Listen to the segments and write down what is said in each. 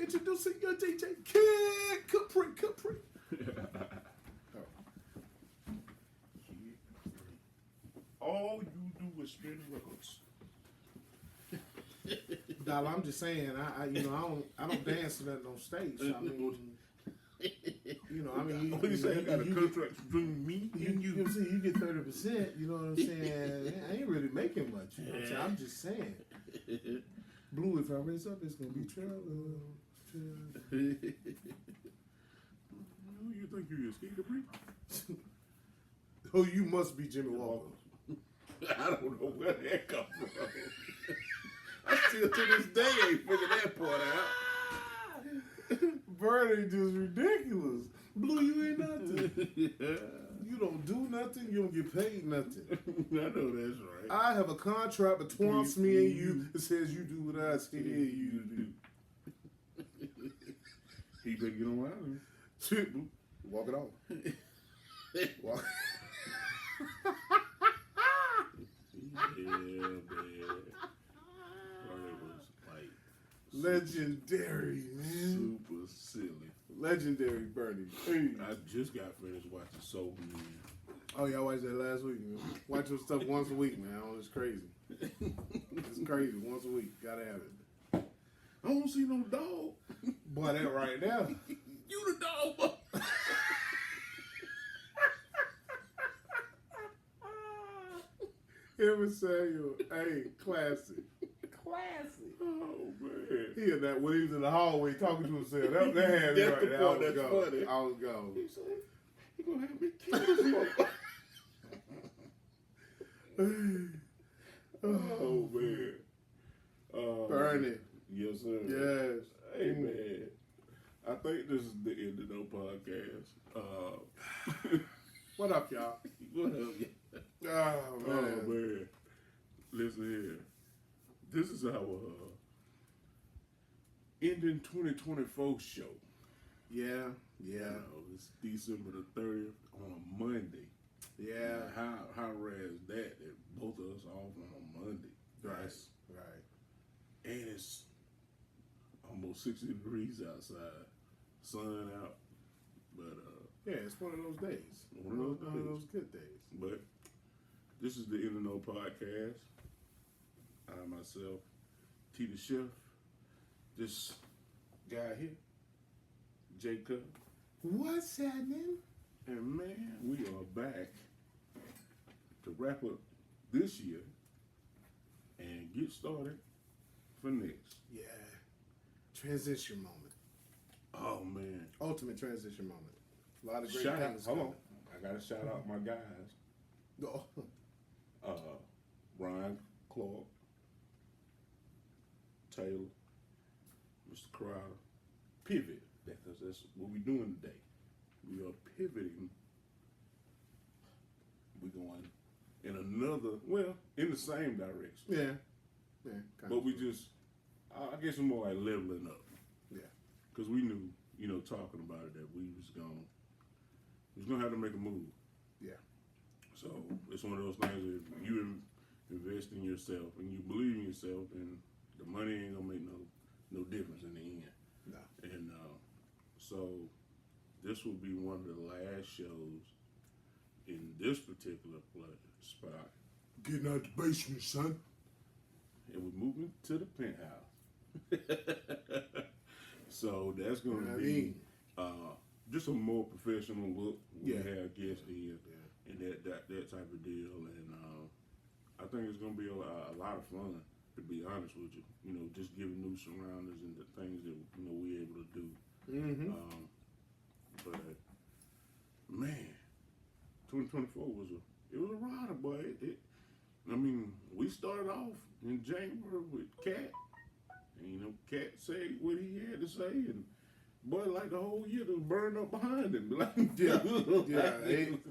Introducing your DJ, Kid Capri. All you do is spin records. Dollar, I'm just saying, I don't dance to that on stage. I mean, What you say? I got a contract between me and you. You see, you get 30%. You know what I'm saying? I ain't really making much. You know what I'm saying? I'm just saying. Blue, if I raise up, it's gonna be trouble. Who you think you is, Kid Capri? Oh, you must be Jimmy Walker. I don't know where that come from. I still to this day ain't figured that part out. Bernie just ridiculous. Blue, you ain't nothing. Yeah. You don't do nothing. You don't get paid nothing. I know that's right. I have a contract between me and you that says you do what I say you do. He better get on out of Shit, Blue. Walk it off. Walk. Yeah, man. It was like Legendary, man. super silly. Legendary Bernie. Hey. I just got finished watching Soul Man. Oh, y'all watched that last week, man. Watch your stuff once a week, man. Oh, it's crazy. It's crazy. Once a week. Gotta have it. I don't see no dog. Boy, that right now. You the dog. Him and Samuel. Hey, classic. Classic. Oh man. He in that when he was in the hallway talking to himself. That had me That's right the there. part that's funny. I was gone. He said, "You gonna have me kill this motherfucker?" Oh man. Bernie. Yes, sir. Yes. Hey man. I think this is the end of no podcast. What up, y'all? What up, yeah? Oh, man. Oh man. Listen here. This is our ending 2024 show. Yeah. You know, it's December the 30th on a Monday. Yeah. How rare is that both of us off on a Monday? Right. And it's almost 60 degrees outside. Sun out. But Yeah, it's one of those days. One of those good days. But this is the End of No Podcast. I myself, T the Chef, this guy here, Jacob. What's happening? And man, we are back to wrap up this year and get started for next. Yeah. Transition moment. Oh man. Ultimate transition moment. A lot of great Shout out, things. hold on. I gotta shout out my guys. Oh. Ryan Clark, Taylor, Mr. Crowder. Pivot. Because that's what we're doing today. We are pivoting. We're going in in the same direction. Yeah. But we just, I guess we're more like leveling up. Yeah. Because we knew, talking about it, that we was gonna have to make a move. Yeah. So it's one of those things that if you invest in yourself and you believe in yourself, then the money ain't gonna make no difference in the end. No. And so this will be one of the last shows in this particular spot. Getting out the basement, son. And we're moving to the penthouse. So that's going to be just a more professional look. We have guests here and that type of deal. And I think it's going to be a lot of fun, to be honest with you. Just giving new surroundings and the things that we're able to do. Mm-hmm. But man, 2024 was a rider, boy. We started off in January with Cat. And, Cat said what he had to say, and boy, like the whole year was burned up behind him.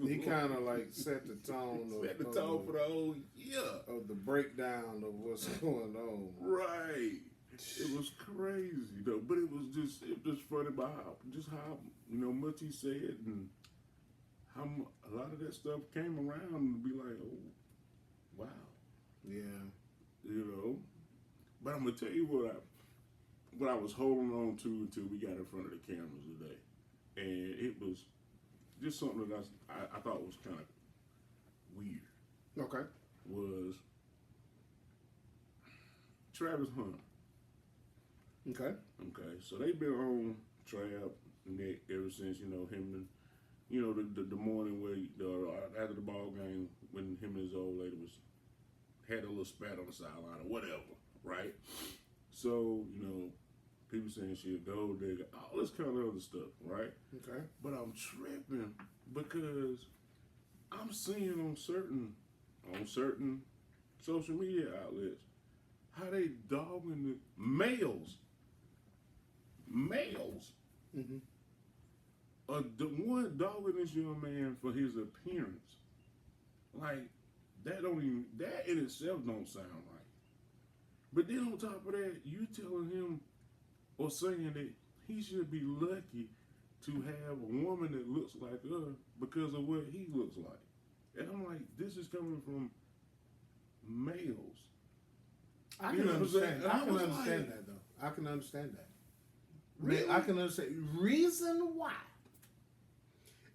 He kind of like set the tone. Set the tone for the whole year. Of the breakdown of what's going on. Right. It was crazy though, but it was just funny about how much he said and how a lot of that stuff came around and be like, oh, wow. Yeah. But I'm gonna tell you what I was holding on to until we got in front of the cameras today, and it was just something that I thought was kind of weird. Okay. Was Travis Hunter. Okay. Okay, so they've been on Trav Nick ever since, him and, the morning where, after the ball game, when him and his old lady had a little spat on the sideline or whatever, right? So, people saying she a gold digger, all this kind of other stuff, right? Okay. But I'm tripping because I'm seeing on certain social media outlets how they dogging the males Mm-hmm. The one dogging this young man for his appearance. Like, that in itself don't sound right. But then on top of that, you telling him or saying that he should be lucky to have a woman that looks like her because of what he looks like. And I'm like, this is coming from males. I can understand. And I can was understand like, that though. I can understand that. Really? I can understand. Reason why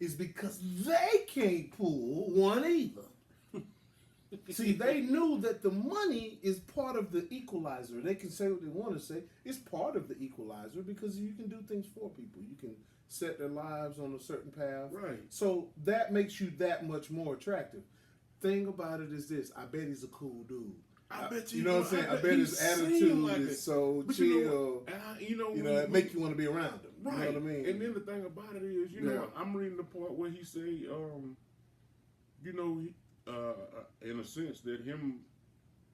is because they can't pull one either. See, they knew that the money is part of the equalizer. They can say what they want to say. It's part of the equalizer because you can do things for people. You can set their lives on a certain path. Right. So that makes you that much more attractive. Thing about it is this: I bet he's a cool dude. I bet you know what I'm saying. I bet his attitude like is so but chill. It make you want to be around him. Right. You know what I mean? And then the thing about it is, I'm reading the part where he say, in a sense that him,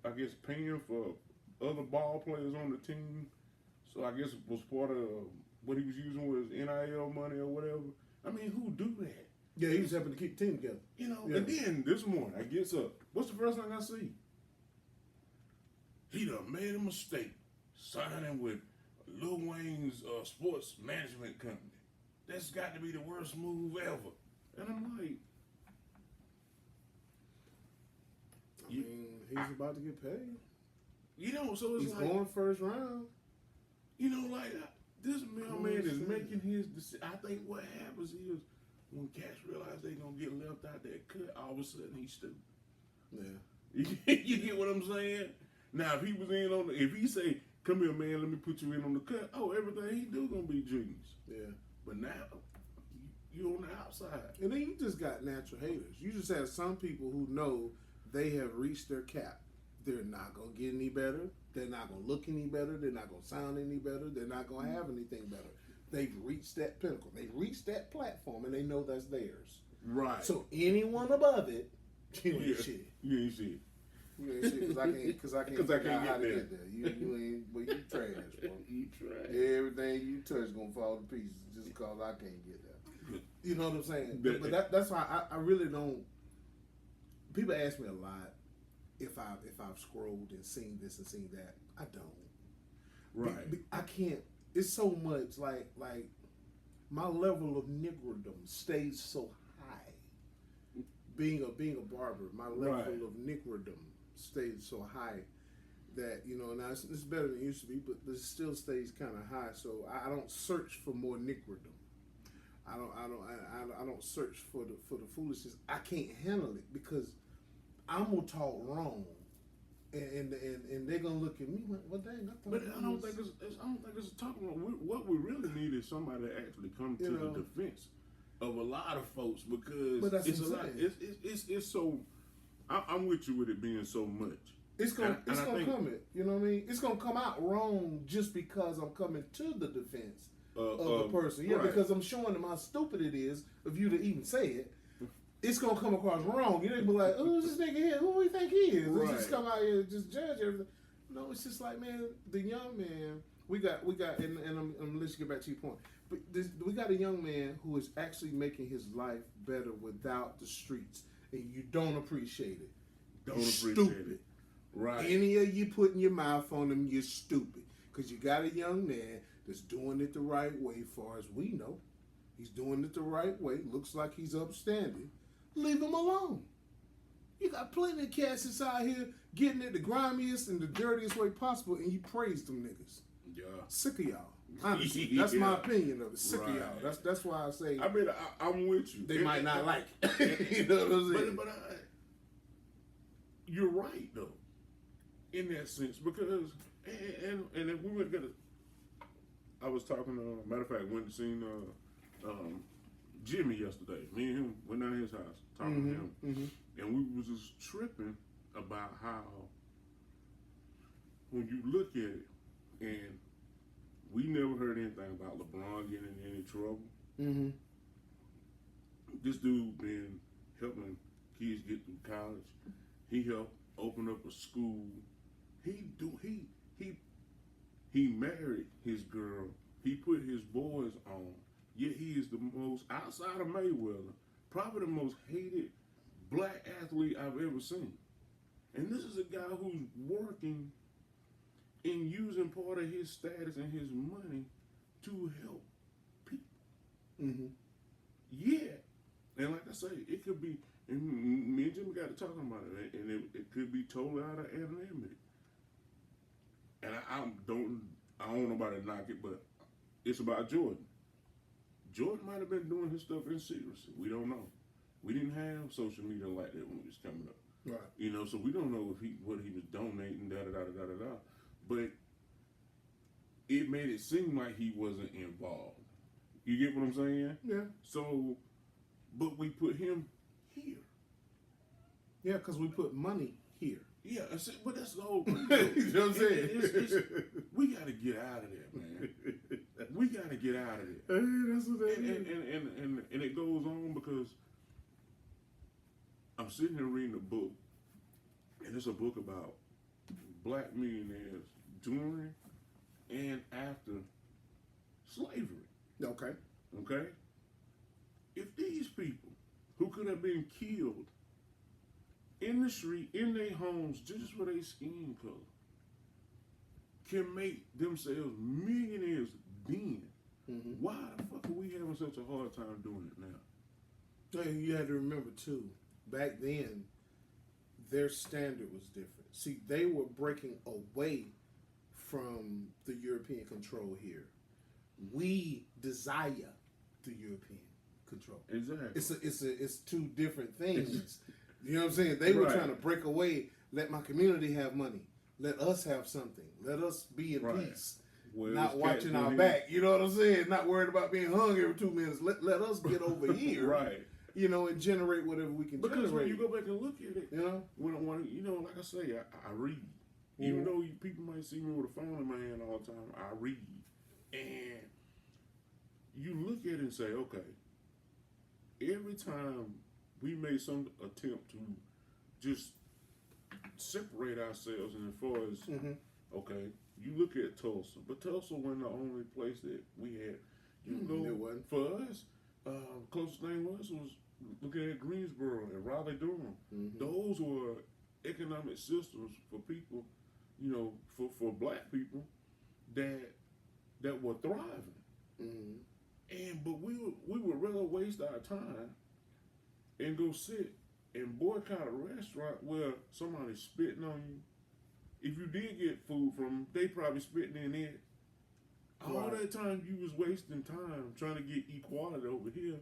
I guess, paying for other ball players on the team. So I guess it was part of what he was using was NIL money or whatever. I mean, who do that? Yeah, he was helping to keep the team together. Yeah. And then this morning I gets up. What's the first thing I see? He done made a mistake signing with Lil Wayne's sports management company. That's got to be the worst move ever. And I'm like, he's about to get paid. So it's he's like going first round. This mailman is making his decision. I think what happens is when cats realize they gonna get left out that cut, all of a sudden he's stupid. Yeah. You get what I'm saying? Now, if he was if he say, "Come here, man, let me put you in on the cut," everything he do gonna be genius. Yeah. But now, you on the outside. And then you just got natural haters. You just have some people who know they have reached their cap. They're not gonna get any better. They're not gonna look any better. They're not gonna sound any better. They're not gonna have anything better. They've reached that pinnacle. They've reached that platform, and they know that's theirs. Right. So anyone above it, you ain't shit. You ain't shit. You ain't shit because I can't get there. You ain't, but you trash, bro. You trash. Everything you touch gonna fall to pieces just because I can't get there. You know what I'm saying? But that's why I really don't. People ask me a lot if I've scrolled and seen this and seen that. I don't. Right. I can't. It's so much like my level of niggerdom stays so high. Being a barber, my level of niggerdom stays so high that now it's better than it used to be, but it still stays kind of high. So I don't search for more niggerdom. I don't search for the foolishness. I can't handle it because I'm gonna talk wrong, and they're gonna look at me like, well, dang, I don't think it's talking about. What we really need is somebody to actually come to the defense of a lot of folks because it's a lot. It's so. I'm with you with it being so much. It's gonna come. You know what I mean? It's gonna come out wrong just because I'm coming to the defense of a person. Yeah, because I'm showing them how stupid it is of you to even say it. It's gonna come across wrong. You're gonna be like, "Who's this nigga here? Who do we think he is?" Right. Just come out here and just judge everything. No, it's just like, man, the young man we got, and I'm gonna let you get back to your point. But we got a young man who is actually making his life better without the streets, and you don't appreciate it. Don't appreciate it. Right. Any of you putting your mouth on him, you're stupid. Because you got a young man that's doing it the right way, far as we know. He's doing it the right way. Looks like he's upstanding. Leave him alone. You got plenty of cats inside here getting it the grimiest and the dirtiest way possible, and you praise them niggas. Yeah. Sick of y'all. Honestly, that's my opinion of it. Sick of y'all. Right. That's why I say. I mean, I'm with you. They might not like it. You know what I'm saying? But you're right though, in that sense, because and if we were gonna, I was talking. Matter of fact, went to see Jimmy yesterday. Me and him went down to his house talking to him, and we was just tripping about how when you look at it, and we never heard anything about LeBron getting in any trouble. Mm-hmm. This dude been helping kids get through college. He helped open up a school. He married his girl. He put his boys on. Yet he is the most, outside of Mayweather, probably the most hated black athlete I've ever seen. And this is a guy who's working and using part of his status and his money to help people. Mm-hmm. Yeah. And like I say, it could be, and me and Jimmy got to talking about it, and it could be totally out of anonymity. And I don't want nobody to knock it, but it's about Jordan. Jordan might have been doing his stuff in secrecy. We don't know. We didn't have social media like that when it was coming up. Right. You know, so we don't know what he was donating, da da da da da da. But it made it seem like he wasn't involved. You get what I'm saying? Yeah. So, but we put him here. Yeah, because we put money here. Yeah, but that's the whole thing. You know what I'm saying? We got to get out of there, man. We got to get out of there. Hey, that's what that is. And it goes on because I'm sitting here reading a book, and it's a book about black millionaires during and after slavery. Okay. Okay? If these people who could have been killed in the street, in their homes, just for their skin color, can make themselves millionaires then, why the fuck are we having such a hard time doing it now? And you had to remember too, back then, their standard was different. See, they were breaking away from the European control here. We desire the European control. Exactly. It's two different things. You know what I'm saying? They were trying to break away. Let my community have money. Let us have something. Let us be in peace. Well, not watching our back. You know what I'm saying? Not worried about being hung every 2 minutes. Let us get over here. Right. You know, and generate whatever we can because generate. When you go back and look at it, you know, you know, like I say, I read. Even though people might see me with a phone in my hand all the time, I read. And you look at it and say, okay, every time we made some attempt to just separate ourselves, and as far as, okay, you look at Tulsa, but Tulsa wasn't the only place that we had. You know, for us, closest thing was looking at Greensboro and Raleigh, Durham. Those were economic systems for people, you know, for black people that were thriving. And but we would rather waste our time and go sit and boycott a restaurant where somebody's spitting on you. If you did get food from them, they probably spitting in it. All that time you was wasting time trying to get equality over here.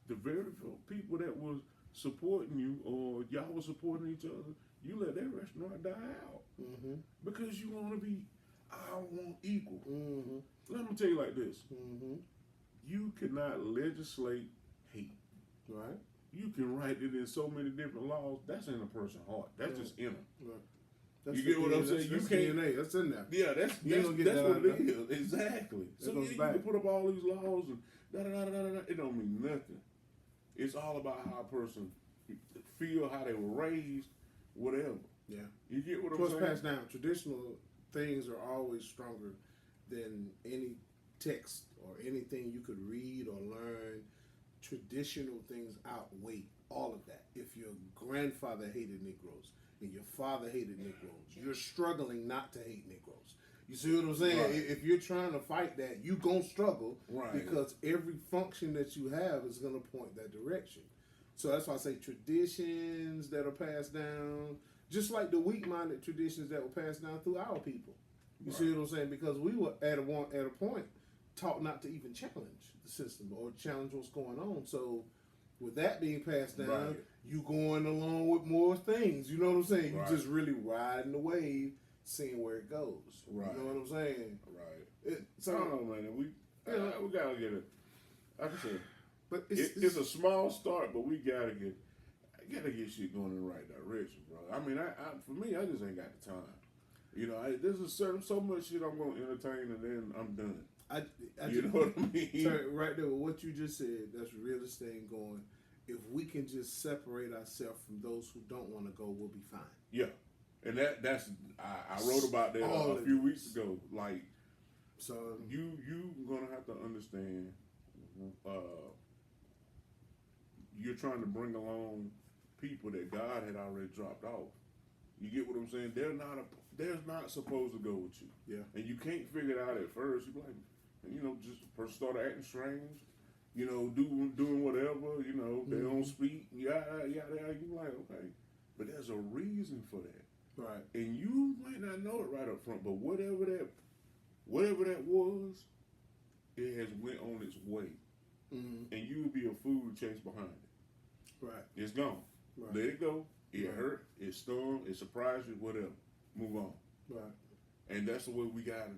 The very people that was supporting you, or y'all was supporting each other, you let that restaurant die out because you want to be, I want equal. Let me tell you like this: you cannot legislate hate. Right. You can write it in so many different laws. That's in a person's heart. That's just in them. Right. You get what I'm saying? You can't. DNA. That's in there. Yeah, that's what it is. Exactly. So you can put up all these laws and da da da da da. It don't mean nothing. It's all about how a person feel, how they were raised, whatever. Yeah. You get what I'm saying? What's passed down. Traditional things are always stronger than any text or anything you could read or learn. Traditional things outweigh all of that. If your grandfather hated Negroes and your father hated Negroes, you're struggling not to hate Negroes. You see what I'm saying? Right. If you're trying to fight that, you're going to struggle because every function that you have is going to point that direction. So that's why I say traditions that are passed down, just like the weak-minded traditions that were passed down through our people. You see what I'm saying? Because we were at a point taught not to even challenge the system or challenge what's going on. So with that being passed down, you going along with more things. You know what I'm saying? You just really riding the wave, seeing where it goes. You know what I'm saying? Right. So I don't know, man. We gotta get it. Like I said, but it's a small start, but we gotta get shit going in the right direction, bro. I mean, for me, I just ain't got the time. You know, there's so much shit I'm gonna entertain, and then I'm done. You know what I mean? Right there with what you just said, that's real estate going. If we can just separate ourselves from those who don't want to go, we'll be fine. Yeah, and that's I wrote about that a few weeks ago. Like, so you gonna have to understand. You're trying to bring along people that God had already dropped off. You get what I'm saying? They're not supposed to go with you. Yeah. And you can't figure it out at first. You're like, you know, just a person started acting strange. You know, doing whatever. You know, they don't speak. Yeah. You like, okay, but there's a reason for that. Right. And you might not know it right up front, but whatever that was, it has went on its way. And you would be a fool to chase behind it. Right. It's gone. Right. Let it go. It hurt. It stung. It surprised you. Whatever. Move on. Right. And that's the way we gotta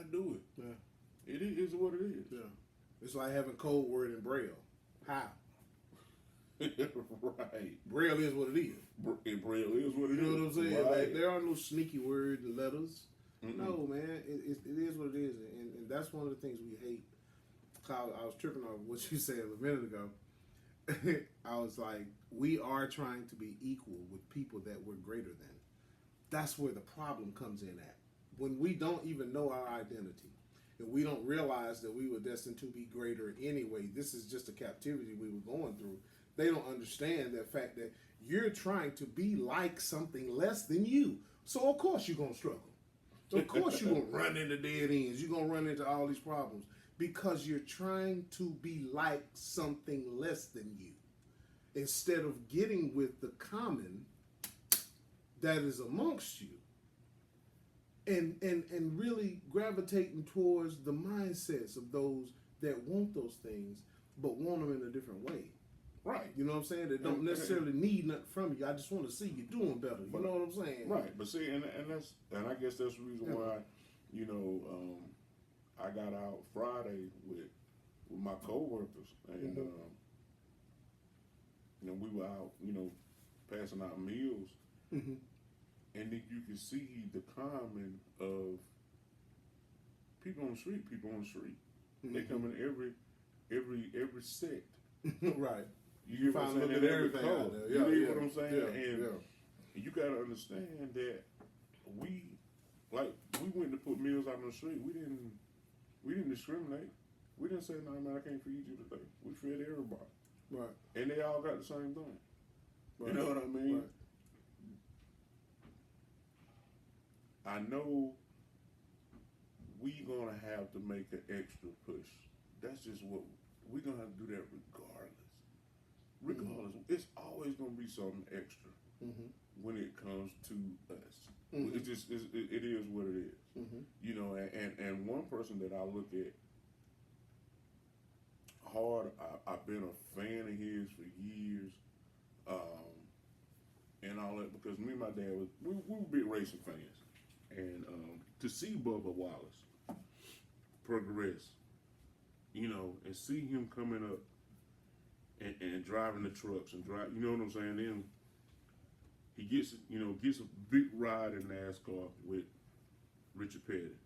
do it. Yeah. It is what it is. Yeah. It's like having code word in Braille. How? Right. Braille is what it is. Braille is what it is. You know what I'm saying? Right. Like, there are no sneaky word letters. No, man. It is what it is. And that's one of the things we hate. I was tripping on what you said a minute ago. I was like, we are trying to be equal with people that we're greater than. That's where the problem comes in at. When we don't even know our identity, and we don't realize that we were destined to be greater anyway, this is just a captivity we were going through. They don't understand the fact that you're trying to be like something less than you. So of course you're going to struggle. Of course you're going to run into dead ends. You're going to run into all these problems. Because you're trying to be like something less than you, instead of getting with the common that is amongst you, and really gravitating towards the mindsets of those that want those things, but want them in a different way. Right. You know what I'm saying? They don't necessarily need nothing from you. I just want to see you doing better. You know what I'm saying? Right. But see, and I guess that's the reason why, you know, I got out Friday with my coworkers, and you know, we were out, you know, passing out meals, and then you can see the common of people on the street. They come in every sect. Right. You get what I'm saying? Every color. You get what I'm saying? And you got to understand that we went to put meals out on the street. We didn't discriminate. We didn't say, "No, man, I can't feed you today." We fed everybody. Right. And they all got the same thing. Right. You know what I mean? Right. I know we gonna have to make an extra push. That's just what we're gonna have to do that regardless. It's always gonna be something extra when it comes to us. It is what it is. You know, and one person that I look at hard, I've been a fan of his for years, and all that, because me and my dad we were big racing fans, and to see Bubba Wallace progress, you know, and see him coming up and driving the trucks and you know what I'm saying? Then he gets a big ride in NASCAR with Richard Petty,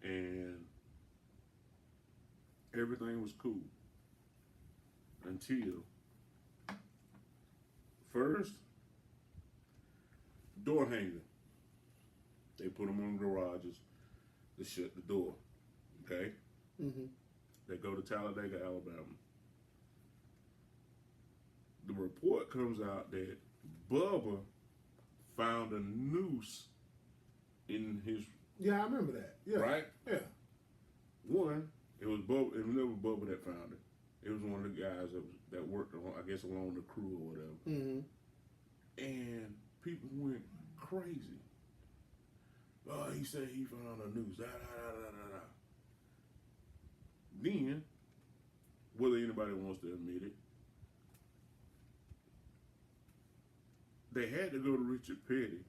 and everything was cool until first door hanger. They put them on garages to shut the door. Okay. They go to Talladega, Alabama. The report comes out that Bubba found a noose in his. Yeah, I remember that. Yeah. Right? Yeah. One, it was Bubba. It was never Bubba that found it. It was one of the guys that worked, I guess, along the crew or whatever. And people went crazy. Oh, he said he found a noose. Da, da, da, da, da, da. Then, whether anybody wants to admit it, they had to go to Richard Petty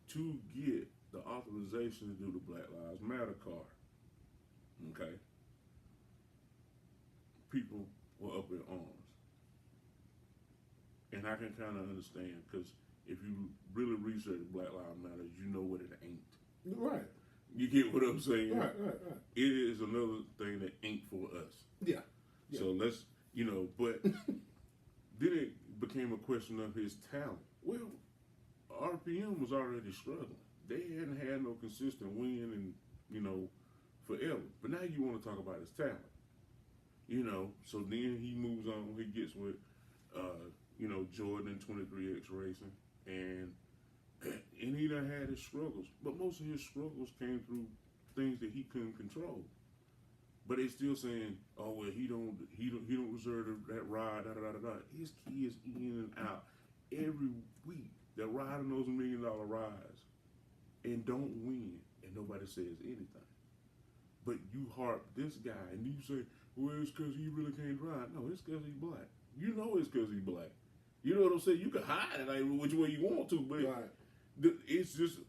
to get the authorization to do the Black Lives Matter card. Okay? People were up in arms. And I can kind of understand, because if you really research Black Lives Matter, you know what it ain't. Right. You get what I'm saying? Right. It is another thing that ain't for us. Yeah. So let's, but then it became a question of his talent. Well, RPM was already struggling. They hadn't had no consistent win in, forever. But now you want to talk about his talent. So then he moves on. He gets with, Jordan 23X Racing. And he done had his struggles. But most of his struggles came through things that he couldn't control. But they still saying, oh well, he don't reserve that ride, da da da da. His kids in and out every week. They're riding those $1 million rides and don't win, and nobody says anything. But you harp this guy and you say, well, it's because he really can't drive. No, it's because he's black. You know it's because he's black. You know what I'm saying? You can hide it like which way you want to, but right. It's just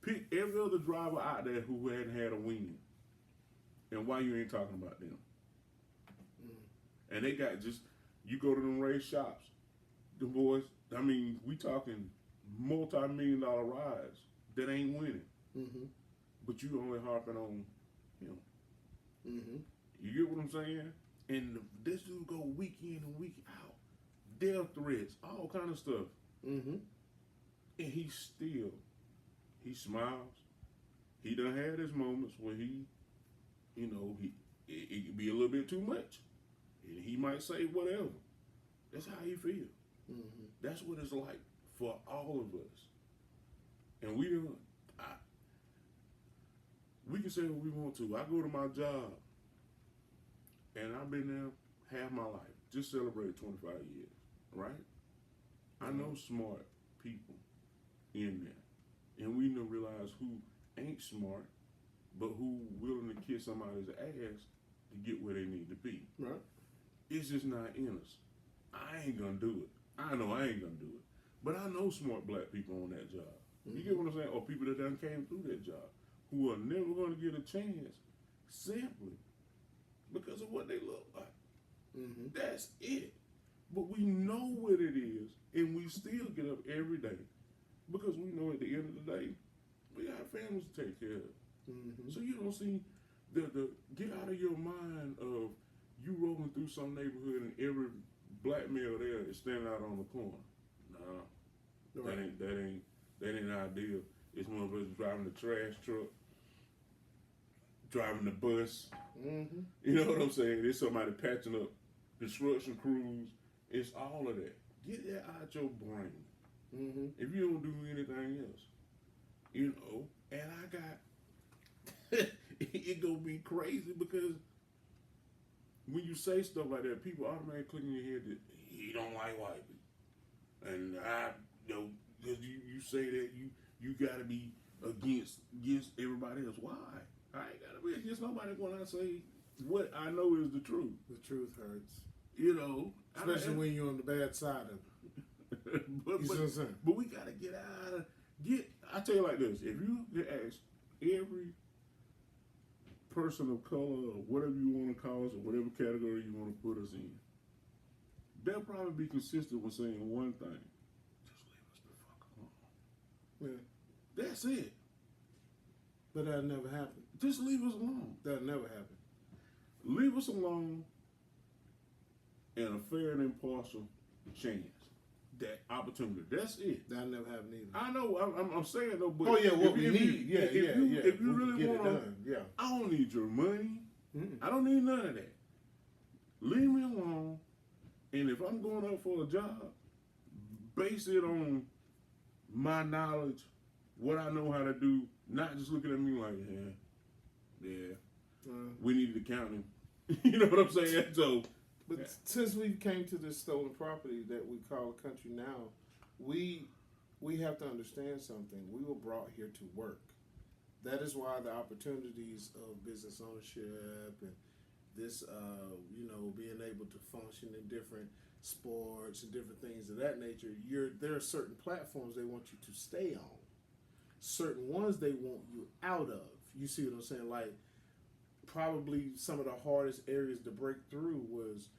pick every other driver out there who hadn't had a win. And why you ain't talking about them? And they got you go to them race shops, the boys, I mean, we talking multi-million-dollar rides that ain't winning. Mm-hmm. But you only harping on him. Mm-hmm. You get what I'm saying? And this dude go week in and week out. Death threats, all kind of stuff. Mm-hmm. And he smiles. He done had his moments where it could be a little bit too much. And he might say whatever. That's how he feels. Mm-hmm. That's what it's like for all of us. And we can say what we want to. I go to my job, and I've been there half my life. Just celebrated 25 years, right? I know smart people in there. And we don't realize who ain't smart, but who willing to kiss somebody's ass to get where they need to be. Right. It's just not in us. I ain't gonna do it. I know I ain't gonna do it. But I know smart black people on that job. Mm-hmm. You get what I'm saying? Or people that done came through that job who are never gonna get a chance simply because of what they look like. Mm-hmm. That's it. But we know what it is, and we still get up every day because we know at the end of the day, we got families to take care of. Mm-hmm. So you don't see the get out of your mind of you rolling through some neighborhood and every black male there is standing out on the corner. Nah, right. that ain't ideal. It's one of us driving the trash truck, driving the bus. Mm-hmm. You know what I'm saying? There's somebody patching up construction crews. It's all of that. Get that out your brain. Mm-hmm. If you don't do anything else, and I got it gonna be crazy because when you say stuff like that, people automatically click in your head that he don't like white people, and because you say that you gotta be against everybody else. Why? I ain't gotta be against nobody when I say what I know is the truth. The truth hurts. Especially when you're on the bad side of it. but we gotta get out of I tell you like this, if you ask every person of color or whatever you want to call us or whatever category you want to put us in, they'll probably be consistent with saying one thing. Just leave us the fuck alone. Yeah. That's it. But that'll never happen. Just leave us alone. That'll never happen. Leave us alone and a fair and impartial chance. That opportunity. That's it. That'll never happen either. I know. I'm saying though, but what we need. If you really want done, I don't need your money. Mm-mm. I don't need none of that. Leave me alone. And if I'm going up for a job, base it on my knowledge, what I know how to do. Not just looking at me like, we need an accountant. You know what I'm saying? So. But since we came to this stolen property that we call a country now, we have to understand something. We were brought here to work. That is why the opportunities of business ownership and this, being able to function in different sports and different things of that nature. There are certain platforms they want you to stay on. Certain ones they want you out of. You see what I'm saying? Like, probably some of the hardest areas to break through was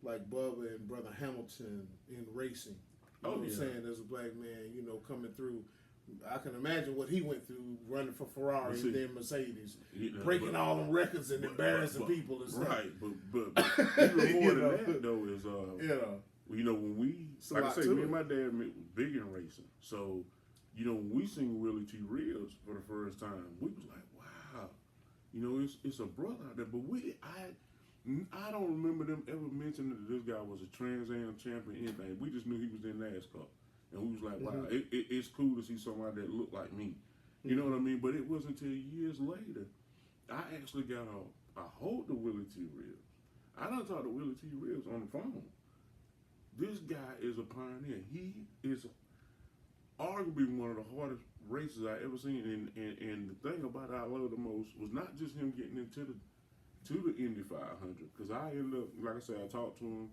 like Bubba and Brother Hamilton in racing. You know what I'm saying? As a black man, coming through. I can imagine what he went through running for Ferrari and then Mercedes, breaking all them records and embarrassing people and stuff. Right, but even more than that though is when we, like I say, me and my dad was big in racing. So when we seen Willie T. Reeves for the first time, we was like, wow, it's a brother out there. But I don't remember them ever mentioning that this guy was a Trans Am champion, anything. We just knew he was in NASCAR. And we was like, wow, it's cool to see somebody that looked like me. You know what I mean? But it wasn't until years later, I actually got a hold of Willie T. Reeves. I done talked to Willie T. Reeves on the phone. This guy is a pioneer. He is arguably one of the hardest racers I ever seen. And the thing about it I love the most was not just him getting into the Indy 500. Because I ended up, like I said, I talked to him.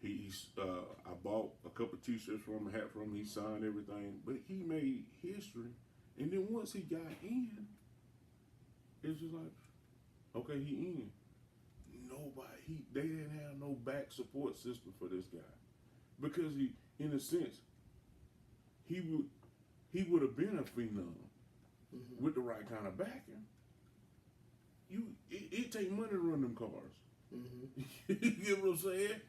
I bought a couple of T-shirts from him, a hat from him. He signed everything, but he made history. And then once he got in, it's just like, okay, he in. They didn't have no back support system for this guy because he, in a sense, he would have been a phenom with the right kind of backing. It take money to run them cars. You get what I'm saying?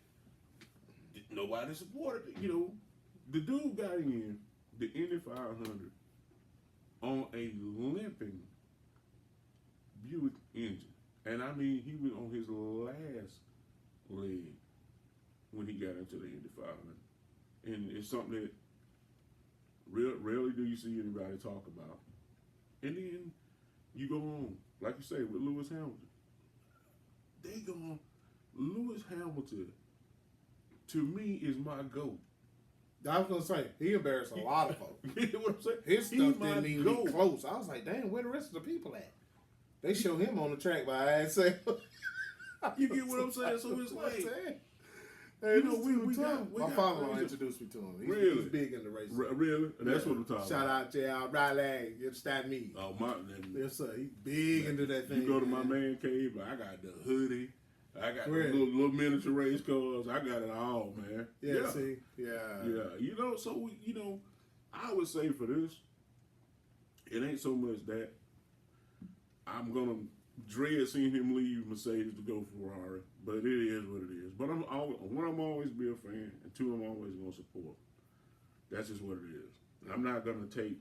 Nobody supported it. The dude got in the Indy 500 on a limping Buick engine. And I mean, he was on his last leg when he got into the Indy 500. And it's something that rarely do you see anybody talk about. And then you go on, like you say, with Lewis Hamilton. Lewis Hamilton, to me, is my GOAT. I was gonna say he embarrassed a lot of folks. You know what I'm saying? His stuff didn't even get close. I was like, dang, where the rest of the people at? They show him on the track by myself. You get what I'm saying? So it's like, hey, we my father-in-law introduced me to him. He's big in the race. Really? That's what I'm talking about. Shout out J.R. Riley. You understand me? Oh my! Yes, sir. He's big into that thing. You go to my man cave, I got the hoodie. I got little miniature race cars. I got it all, man. Yeah. See? Yeah. So, I would say for this, it ain't so much that I'm going to dread seeing him leave Mercedes to go Ferrari, but it is what it is. But I'm always be a fan, and two, I'm always going to support. That's just what it is. And I'm not going to take,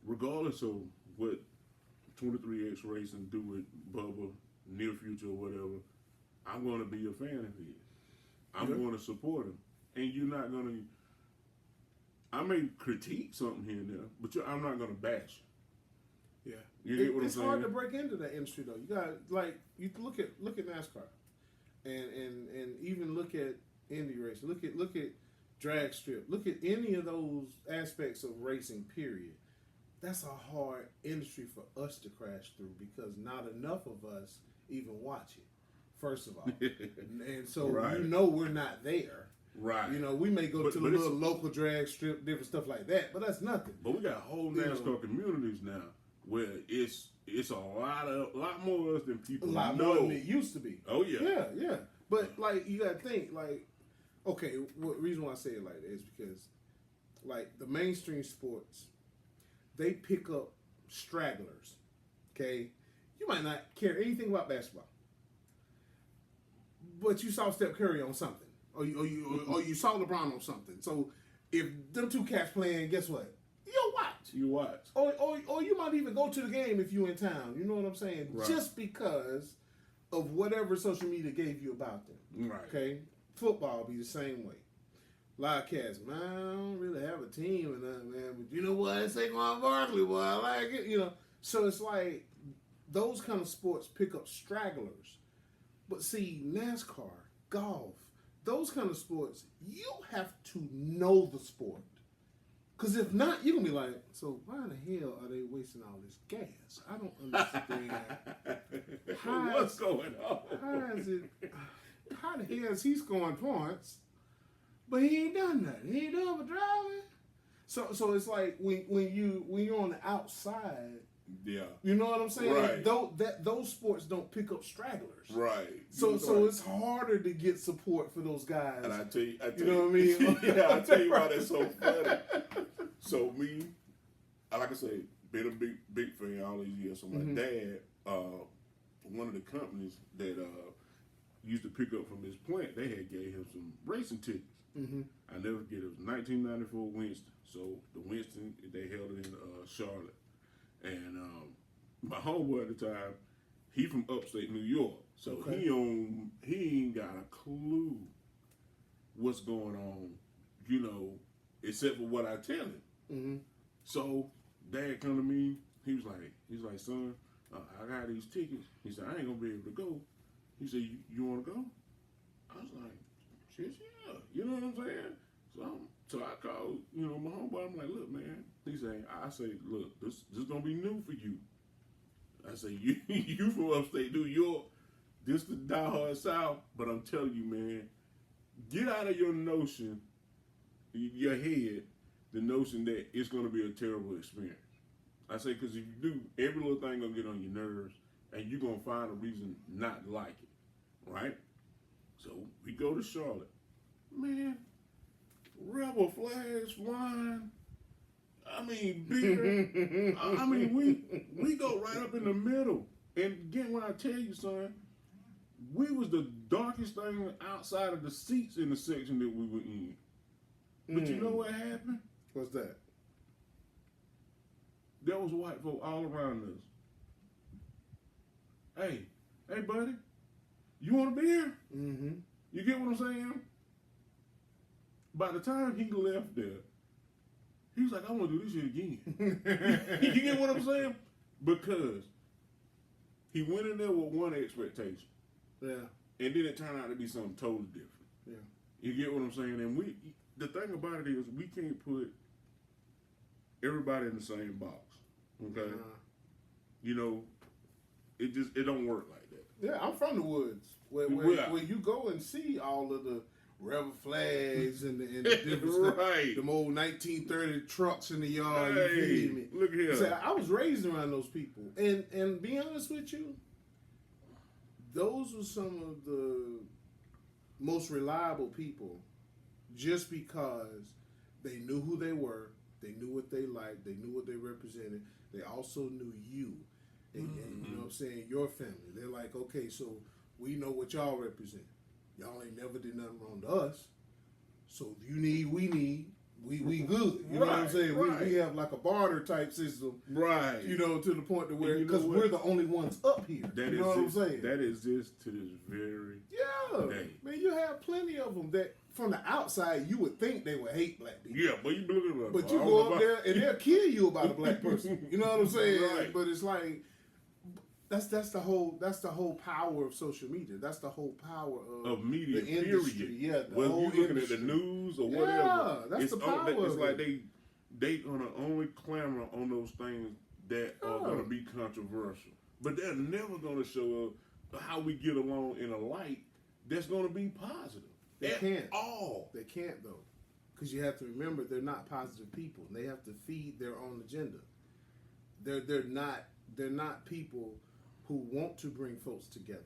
regardless of what 23X Racing do with Bubba, near future or whatever, I'm going to be a fan of his. I'm going to support him. And you're not going to, I may critique something here and there, but I'm not going to bash. Yeah. You get what I'm saying? It's hard to break into that industry though. You got you look at NASCAR and even look at Indy racing. Look at drag strip. Look at any of those aspects of racing, period. That's a hard industry for us to crash through because not enough of us even watch it, first of all. And so we're not there. Right. We may go to a little local drag strip, different stuff like that, but that's nothing. But we got whole NASCAR communities now where it's a lot more of us than people know. A lot more than it used to be. Oh yeah. Yeah. But you gotta think, okay, the reason why I say it like that is because the mainstream sports, they pick up stragglers. Okay? You might not care anything about basketball, but you saw Steph Curry on something, or you saw LeBron on something. So if them two cats playing, guess what? You'll watch. You watch. Or you might even go to the game if you're in town. You know what I'm saying? Right. Just because of whatever social media gave you about them. Right. Okay? Football be the same way. A lot of cats, man, I don't really have a team or nothing, man. But you know what? It's Saquon Barkley, boy. I like it, So it's like those kind of sports pick up stragglers. But see, NASCAR, golf, those kind of sports, you have to know the sport. Because if not, you're going to be like, so why in the hell are they wasting all this gas? I don't understand. What's going on? How the hell is he scoring points, but he ain't done nothing? He ain't done but driving. So it's like when you're on the outside, yeah, you know what I'm saying? Right. Those sports don't pick up stragglers. Right. So it's harder to get support for those guys. And I tell you know what I mean? Yeah, I tell you why that's so funny. So me, like I say, been a big fan all these years. So my dad, one of the companies that used to pick up from his plant, they had gave him some racing tickets. I never forget, it was 1994 Winston. So the Winston, they held it in Charlotte. And my homeboy at the time, he from upstate New York. So he ain't got a clue what's going on, you know, except for what I tell him. So Dad come to me, he's like, son, I got these tickets. He said, I ain't gonna be able to go. He said, you wanna go? I was like, shit, yeah. You know what I'm saying? So I called, you know, my homeboy. I'm like, look, man. I say, look, this gonna be new for you. I say, you from upstate New York. This the diehard South. But I'm telling you, man, get out of your notion, your head, the notion that it's gonna be a terrible experience. I say, because if you do, every little thing gonna get on your nerves, and you're gonna find a reason not to like it, right? So we go to Charlotte, man. Rebel flags flying. I mean, beer. I mean, we go right up in the middle. And again, when I tell you, son, we was the darkest thing outside of the seats in the section that we were in. But you know what happened? What's that? There was white folk all around us. Hey, buddy, you want a beer? You get what I'm saying? By the time he left there, he was like, I want to do this shit again. You get what I'm saying? Because he went in there with one expectation. Yeah. And then it turned out to be something totally different. Yeah. You get what I'm saying? And the thing about it is, we can't put everybody in the same box. Okay? You know, it don't work like that. Yeah, I'm from the woods. Where you go and see all of the rebel flags and the different right. them old 1930 trucks in the yard. Hey, you feel me? Look here. So I was raised around those people, and be honest with you, those were some of the most reliable people, just because they knew who they were, they knew what they liked, they knew what they represented. They also knew you, and you know what I'm saying, your family. They're like, okay, so we know what y'all represent. Y'all ain't never did nothing wrong to us. So if you need, we need, we good. You know what I'm saying? Right. We have like a barter type system. Right. You know, to the point to where, you know because we're the only ones up here. That you know what I'm saying? That exists to this very day. Man, you have plenty of them that from the outside you would think they would hate black people. Yeah, but you believe it. But you go up there and they'll kill you about a black person. You know what I'm saying? Right. But it's like, that's the whole power of social media. That's the whole power of media. the industry. Period. Yeah, the whether whole you're looking industry. at the news or Yeah, whatever. that's the power It's of like it. they gonna only clamor on those things that are gonna be controversial, but they're never gonna show up how we get along in a light that's gonna be positive. They can't. All. They can't though, because you have to remember they're not positive people. They have to feed their own agenda. They're not people who want to bring folks together.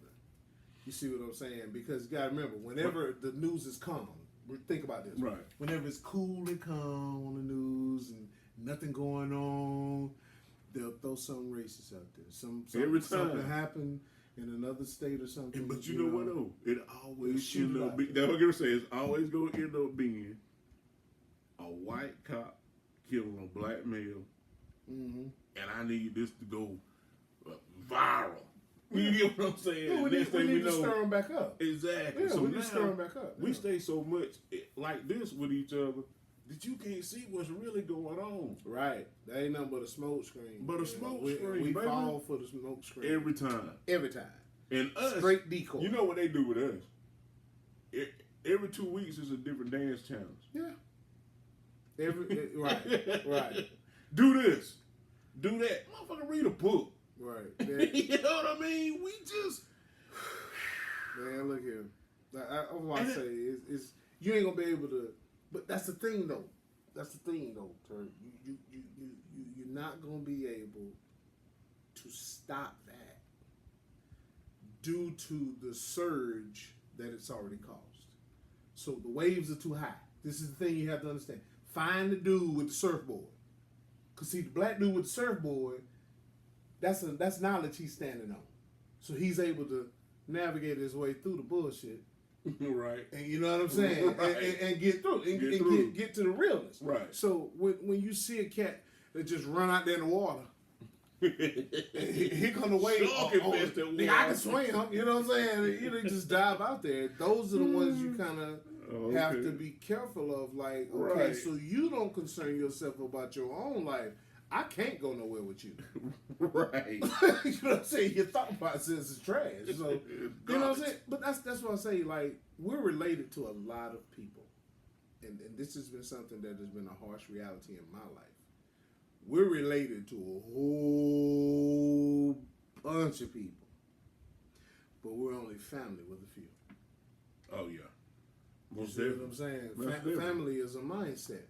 You see what I'm saying? Because you gotta remember, whenever the news is calm, think about this. Right. Whenever it's cool and calm on the news and nothing going on, they'll throw something racist out there. Every time. Something happened in another state or something. But you know what though? It always shoot end it up out being, there. that's what I'm gonna say, it's always gonna end up being a white cop killing a black male, and I need this to go viral. You get what I'm saying? Yeah, we need to stir them back up. Exactly. Yeah, so we now need to stir them back up. we Yeah. stay so much like this with each other that you can't see what's really going on. Right. That ain't nothing but a smoke screen. But a You know, smoke we screen, We baby. fall for the smoke screen. Every time. Every time. And us, Straight decoy. you know what they do with us? Every 2 weeks is a different dance challenge. Yeah. Right. Do this. Do that. Motherfucker, read a book. Right. You know what I mean? We just... Man, look here. All I say is you ain't gonna be able to. But that's the thing, though. Turk. You're not gonna be able to stop that due to the surge that it's already caused. So the waves are too high. This is the thing you have to understand. Find the dude with the surfboard. Cause see, the black dude with the surfboard, that's knowledge he's standing on. So he's able to navigate his way through the bullshit. Right. And you know what I'm saying? Right. And get through. Get to the realness. Right. So when you see a cat that just run out there in the water, he gonna wait. I can swim. You know what I'm saying? You know, just dive out there. Those are the ones you kind of have to be careful of. Like, okay, so you don't concern yourself about your own life. I can't go nowhere with you. Right. You know what I'm saying? Your thought process is trash. So you know what I'm saying? But that's what I say. Like, we're related to a lot of people, and this has been something that has been a harsh reality in my life. We're related to a whole bunch of people, but we're only family with a few. Oh yeah. You see what I'm saying? Family is a mindset.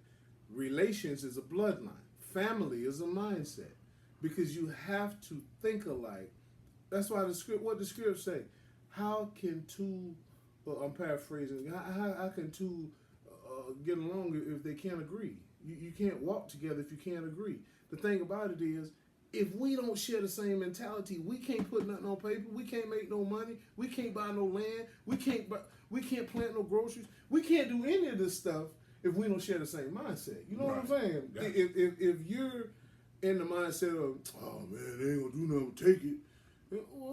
Relations is a bloodline. Family is a mindset, because you have to think alike. That's why what the script say. How can two? Well, I'm paraphrasing. How can two get along if they can't agree? You can't walk together if you can't agree. The thing about it is, if we don't share the same mentality, we can't put nothing on paper. We can't make no money. We can't buy no land. We can't plant no groceries. We can't do any of this stuff if we don't share the same mindset. You know what I'm saying? Gotcha. If you're in the mindset of, oh man, they ain't gonna do nothing, take it.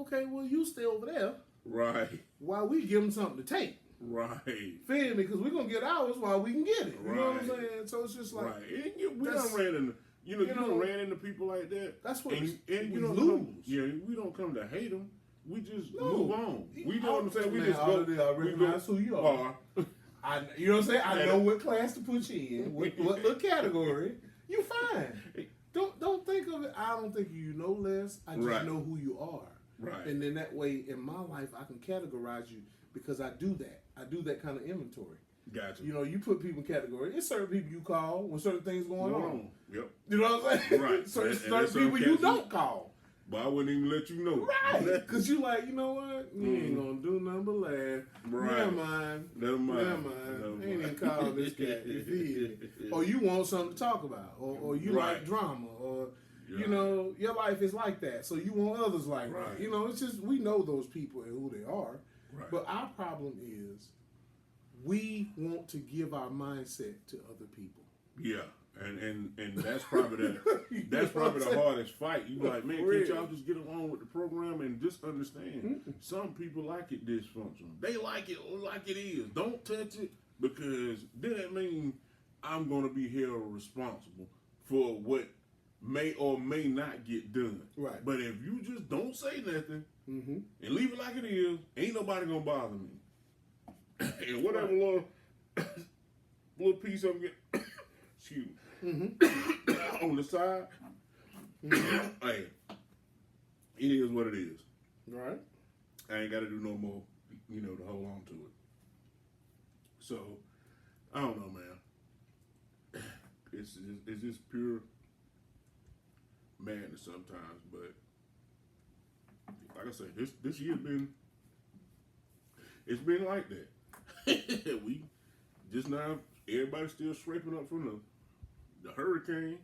Okay, well, you stay over there. Right. While we give them something to take. Right. Feel me? Because we're going to get ours while we can get it. You know what I'm saying? So it's just like... Right. And we done ran into... You ran into people like that. That's what we lose. We don't come to hate them. We just move on. We know what I'm saying? We Man, just go... I recognize who you are. You know what I'm saying? I know what class to put you in. What little category. You fine. Don't think of it. I don't think you know less. I just know who you are. Right. And then that way, in my life, I can categorize you because I do that. I do that kind of inventory. Gotcha. You know, you put people in category. It's certain people you call when certain things going on. Yep. You know what I'm saying? Right. certain people you don't call. But I wouldn't even let you know. Right. Because you like, you know what? You ain't going to do nothing but laugh. Right. Never mind. I ain't even calling this cat. You feel me? Or you want something to talk about. Or you like drama. Or, you know, your life is like that. So you want others like that. You know, it's just, we know those people and who they are. Right. But our problem is we want to give our mindset to other people. Yeah. And that's probably the hardest fight. You like, man, can't y'all just get along with the program and just understand? Some people like it dysfunctional. They like it like it is. Don't touch it, because then that means I'm gonna be held responsible for what may or may not get done. Right. But if you just don't say nothing and leave it like it is, ain't nobody gonna bother me. And whatever little piece of it, excuse me. On the side, hey, it is what it is. Right. I ain't got to do no more, to hold on to it. So, I don't know, man. It's just pure madness sometimes, but like I said, this year it's been like that. We just now, everybody's still scraping up from the hurricane.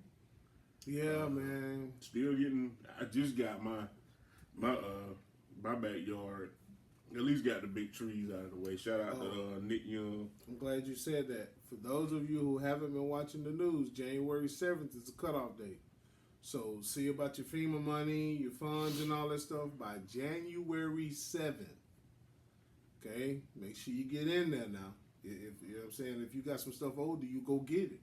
Yeah, man. Still getting. I just got my backyard. At least got the big trees out of the way. Shout out to Nick Young. I'm glad you said that. For those of you who haven't been watching the news, January 7th is the cutoff date. So see about your FEMA money, your funds, and all that stuff by January 7th. Okay, make sure you get in there now. If you know what I'm saying, if you got some stuff owed, you go get it.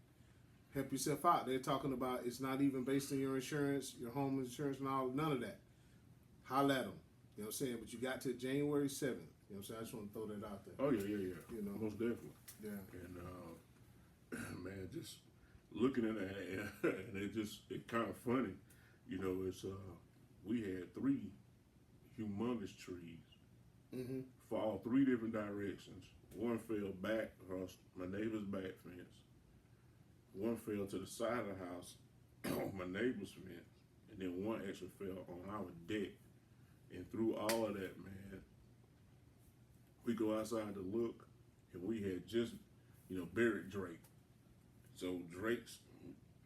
Help yourself out. They're talking about it's not even based on your insurance, your home insurance, and all, none of that. Holla at them. You know what I'm saying? But you got to January 7th. You know what I'm saying? I just want to throw that out there. Oh, yeah. You know? Most definitely. Yeah. And, man, just looking at that, and it kind of funny, you know. It's we had 3 humongous trees Mm-hmm. fall 3 different directions. One fell back across my neighbor's back fence. One fell to the side of the house on my neighbor's fence, and then one actually fell on our deck. And through all of that, man, we go outside to look, and we had just, buried Drake. So Drake's,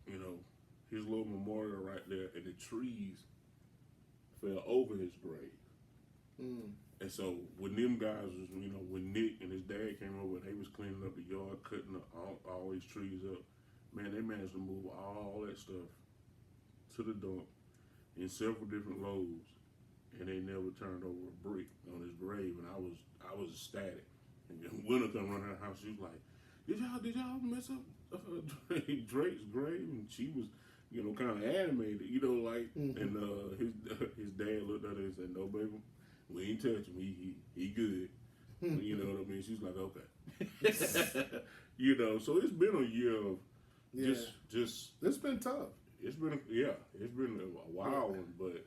his little memorial right there, and the trees fell over his grave. Mm. And so when them guys was, when Nick and his dad came over, they was cleaning up the yard, cutting all these trees up. Man, they managed to move all that stuff to the dump in several different loads, and they never turned over a brick on his grave. And I was ecstatic. And then Winter come running her house. She was like, "Did y'all mess up Drake's grave?" And she was, kind of animated, Mm-hmm. And his dad looked at her and said, "No, baby. We ain't touch him. He good." You know what I mean? She's like, okay. So it's been a year of just It's been tough. it's been a wild one, but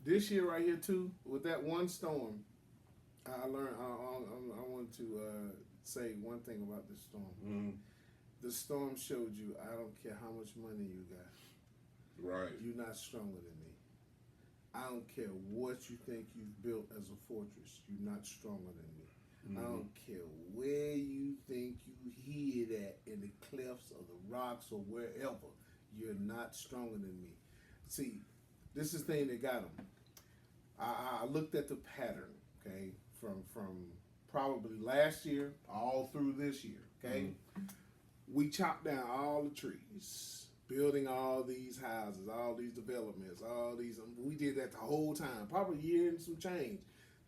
This year right here too, with that one storm, I learned. I wanted to say one thing about this storm. The storm showed you, I don't care how much money you got, right, you're not stronger than me. I don't care what you think you've built as a fortress, you're not stronger than me. I don't care where you think you hid at in the clefts of the rocks or wherever, you're not stronger than me. See, this is the thing that got them. I looked at the pattern, okay, from probably last year all through this year, okay. We chopped down all the trees, building all these houses, all these developments, all these. We did that the whole time, probably a year and some change.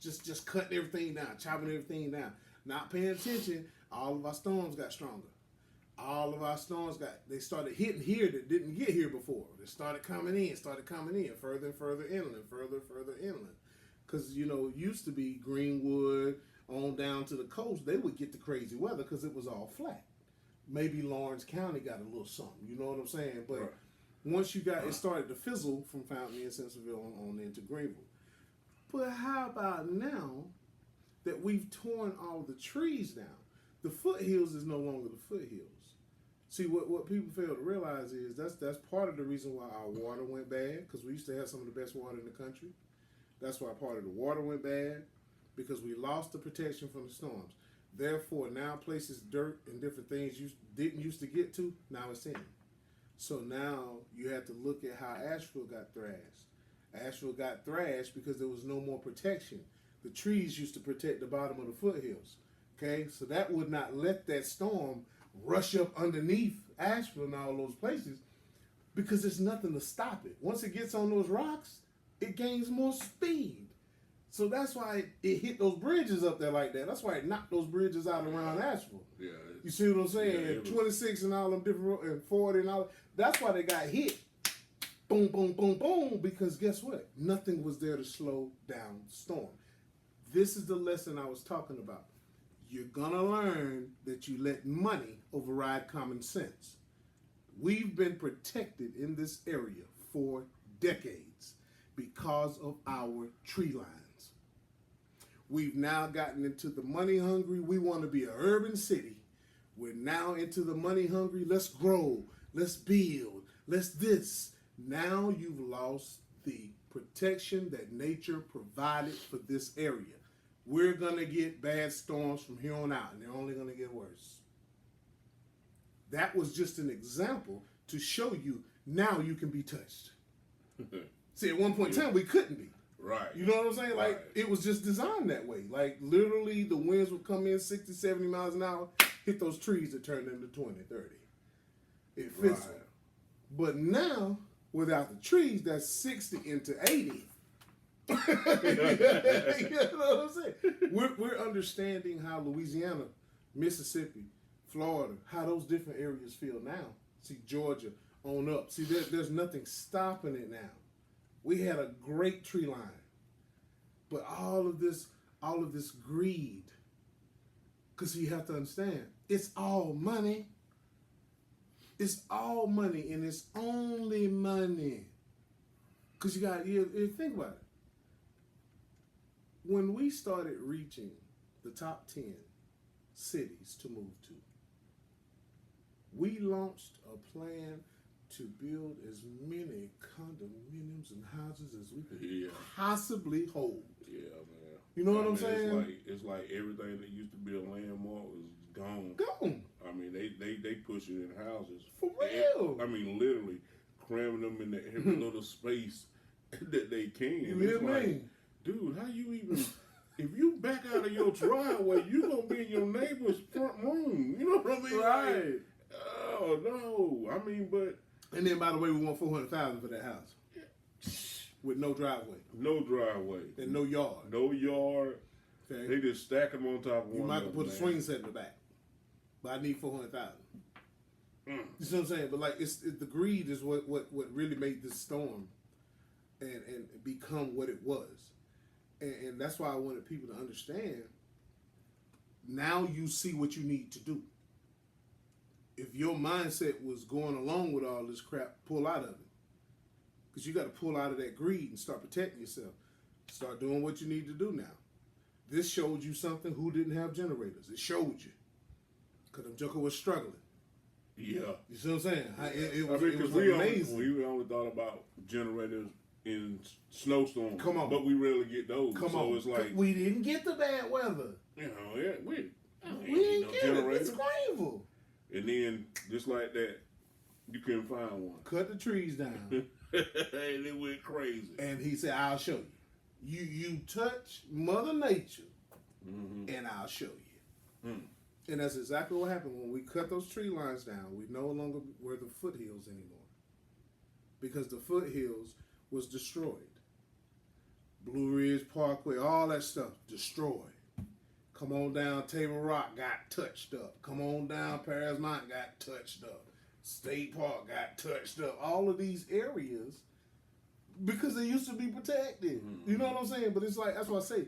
Just cutting everything down, chopping everything down, not paying attention. All of our storms got stronger. All of our storms they started hitting here that didn't get here before. They started coming in, further and further inland, further inland. Because, used to be Greenwood on down to the coast, they would get the crazy weather because it was all flat. Maybe Lawrence County got a little something, you know what I'm saying? But right. once it started to fizzle from Fountain and Centerville on into Greenville. But how about now that we've torn all the trees down? The foothills is no longer the foothills. See, what people fail to realize is that's part of the reason why our water went bad, because we used to have some of the best water in the country. That's why part of the water went bad, because we lost the protection from the storms. Therefore, now places, dirt and different things you didn't used to get to, now it's in. So now you have to look at how Asheville got thrashed. Asheville got thrashed because there was no more protection. The trees used to protect the bottom of the foothills. Okay, so that would not let that storm rush up underneath Asheville and all those places, because there's nothing to stop it. Once it gets on those rocks, it gains more speed. So that's why it hit those bridges up there like that. That's why it knocked those bridges out around Asheville. Yeah. You see what I'm saying? 26 and all them different, and 40 and all. That's why they got hit. Boom, boom, boom, boom. Because guess what? Nothing was there to slow down the storm. This is the lesson I was talking about. You're gonna learn that you let money override common sense. We've been protected in this area for decades because of our tree lines. We've now gotten into the money hungry. We want to be an urban city. We're now into the money hungry. Let's grow. Let's build. Let's this. Now you've lost the protection that nature provided for this area. We're going to get bad storms from here on out, and they're only going to get worse. That was just an example to show you now you can be touched. See, at one point in time, we couldn't be. Right. You know what I'm saying? Like, it was just designed that way. Like, literally, the winds would come in 60, 70 miles an hour, hit those trees that turned them to 20, 30. It fizzled. Right. But now, without the trees, that's 60 into 80. You know what I'm saying? We're understanding how Louisiana, Mississippi, Florida, how those different areas feel now. See, Georgia on up. See, there's nothing stopping it now. We had a great tree line, but all of this greed, because you have to understand, it's all money. It's all money, and it's only money. Because you think about it. When we started reaching the top 10 cities to move to, we launched a plan to build as many condominiums and houses as we could possibly hold. Yeah, man. You know what I'm saying? It's like everything that used to be a landmark is gone. Gone. I mean, they push it in houses. For real. I mean, literally cramming them in every little space that they can. You hear me? Dude, how you even... If you back out of your driveway, you gonna be in your neighbor's front room. You know what I mean? Right. Like, oh no. I mean, but... And then, by the way, we want $400,000 for that house. With no driveway. No driveway. And no yard. No yard. Okay. They just stack them on top of one another. You might put a swing set in the back. But I need $400,000. You see what I'm saying? But like, the greed is what really made this storm and become what it was. And that's why I wanted people to understand. Now you see what you need to do. If your mindset was going along with all this crap, pull out of it. Because you got to pull out of that greed and start protecting yourself. Start doing what you need to do now. This showed you something. Who didn't have generators? It showed you. Because them joker was struggling. Yeah. You see what I'm saying? It was amazing. We only thought about generators in snowstorms. Come on. But we rarely get those. Come on. It's like... We didn't get the bad weather. You know, yeah, we didn't get it. It's grateful. And then, just like that, you couldn't find one. Cut the trees down. And it went crazy. And he said, I'll show you. You touch Mother Nature, and I'll show you. And that's exactly what happened. When we cut those tree lines down, we no longer were the foothills anymore. Because the foothills was destroyed. Blue Ridge Parkway, all that stuff, destroyed. Come on down, Table Rock got touched up. Come on down, Paris Mountain got touched up. State Park got touched up. All of these areas, because they used to be protected. You know what I'm saying? But it's like, that's what I say.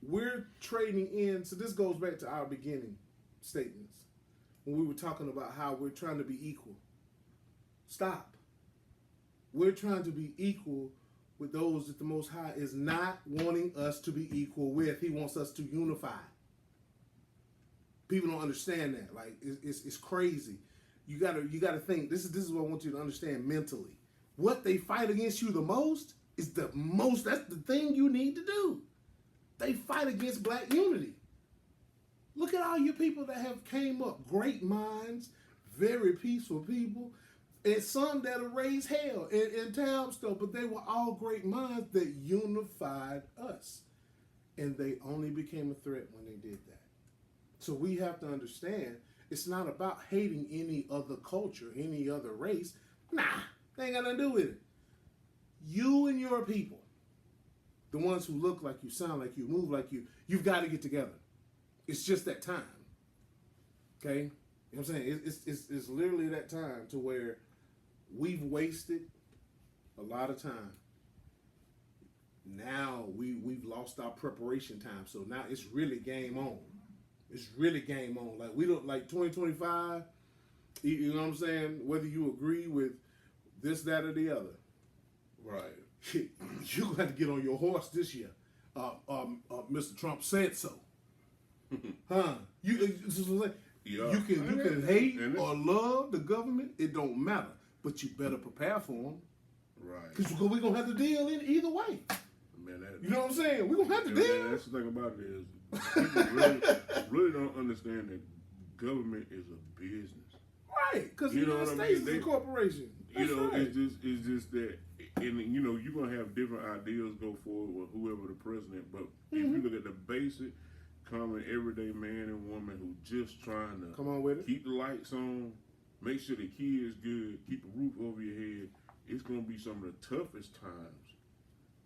We're trading in, so this goes back to our beginning statements. When we were talking about how we're trying to be equal. Stop. We're trying to be equal with those that the Most High is not wanting us to be equal with. He wants us to unify. People don't understand that. Like, it's crazy. You gotta think. This is what I want you to understand mentally. What they fight against you the most is that's the thing you need to do. They fight against black unity. Look at all you people that have came up. Great minds, very peaceful people, and some that have raised hell and town stuff, but they were all great minds that unified us. And they only became a threat when they did that. So we have to understand, it's not about hating any other culture, any other race. Nah, they ain't got nothing to do with it. You and your people, the ones who look like you, sound like you, move like you, you've got to get together. It's just that time. Okay? You know what I'm saying? It's literally that time to where we've wasted a lot of time. Now we've lost our preparation time. So now it's really game on. It's really game on. Like, we don't, like 2025, you know what I'm saying? Whether you agree with this, that, or the other. Right. You're going to have to get on your horse this year. Mr. Trump said so. Huh? You can hate or love the government. It don't matter. But you better prepare for them. Right. Because we're going to have to deal in either way. Man, you know what I'm saying? We're going to have to deal. Man, that's the thing about it is, people really don't understand that government is a business. Right. Because the United States is a corporation. That's right. It's just that, and you're going to have different ideas go forward with whoever the president, but if you look at the basic, common, everyday man and woman who just trying to come on with it, keep the lights on, make sure the kids good, keep a roof over your head, it's going to be some of the toughest times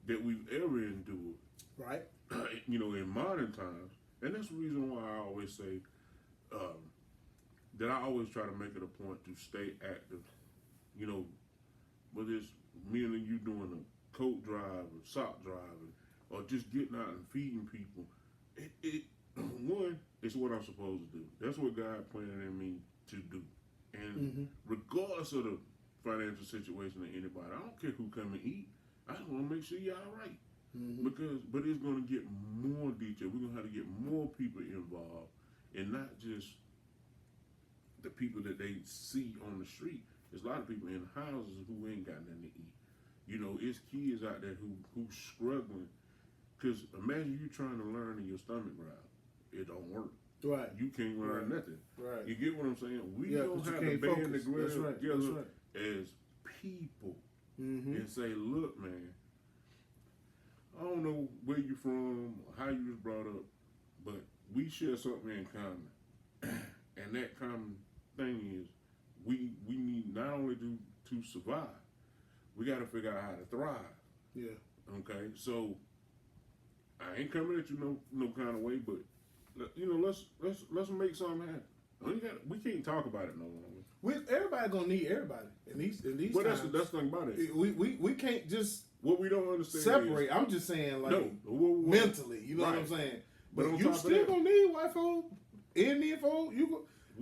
that we've ever endured. Right. In modern times. And that's the reason why I always say that I always try to make it a point to stay active. Whether it's me and you doing a coat drive or sock driving or just getting out and feeding people. One, it's what I'm supposed to do. That's what God planted in me to do. And regardless of the financial situation of anybody, I don't care who come and eat. I just want to make sure you're all right. But it's going to get more detailed. We're going to have to get more people involved, and not just the people that they see on the street. There's a lot of people in houses who ain't got nothing to eat. You know, it's kids out there who's struggling. Because imagine you trying to learn and your stomach growl. It don't work. Right. You can't learn nothing. Right. You get what I'm saying? We don't have to band together as people and say, look, man, I don't know where you from, how you was brought up, but we share something in common. And that common thing is we need not only to survive, we got to figure out how to thrive. Yeah. Okay, so I ain't coming at you no kind of way, but you know, let's make something happen. We can't talk about it no longer. Everybody gonna need everybody in these But times. that's the thing about it. We can't just what we don't understand separate. is, I'm just saying, like, mentally, you know what I'm saying. But But you still gonna need white folk, Indian folk,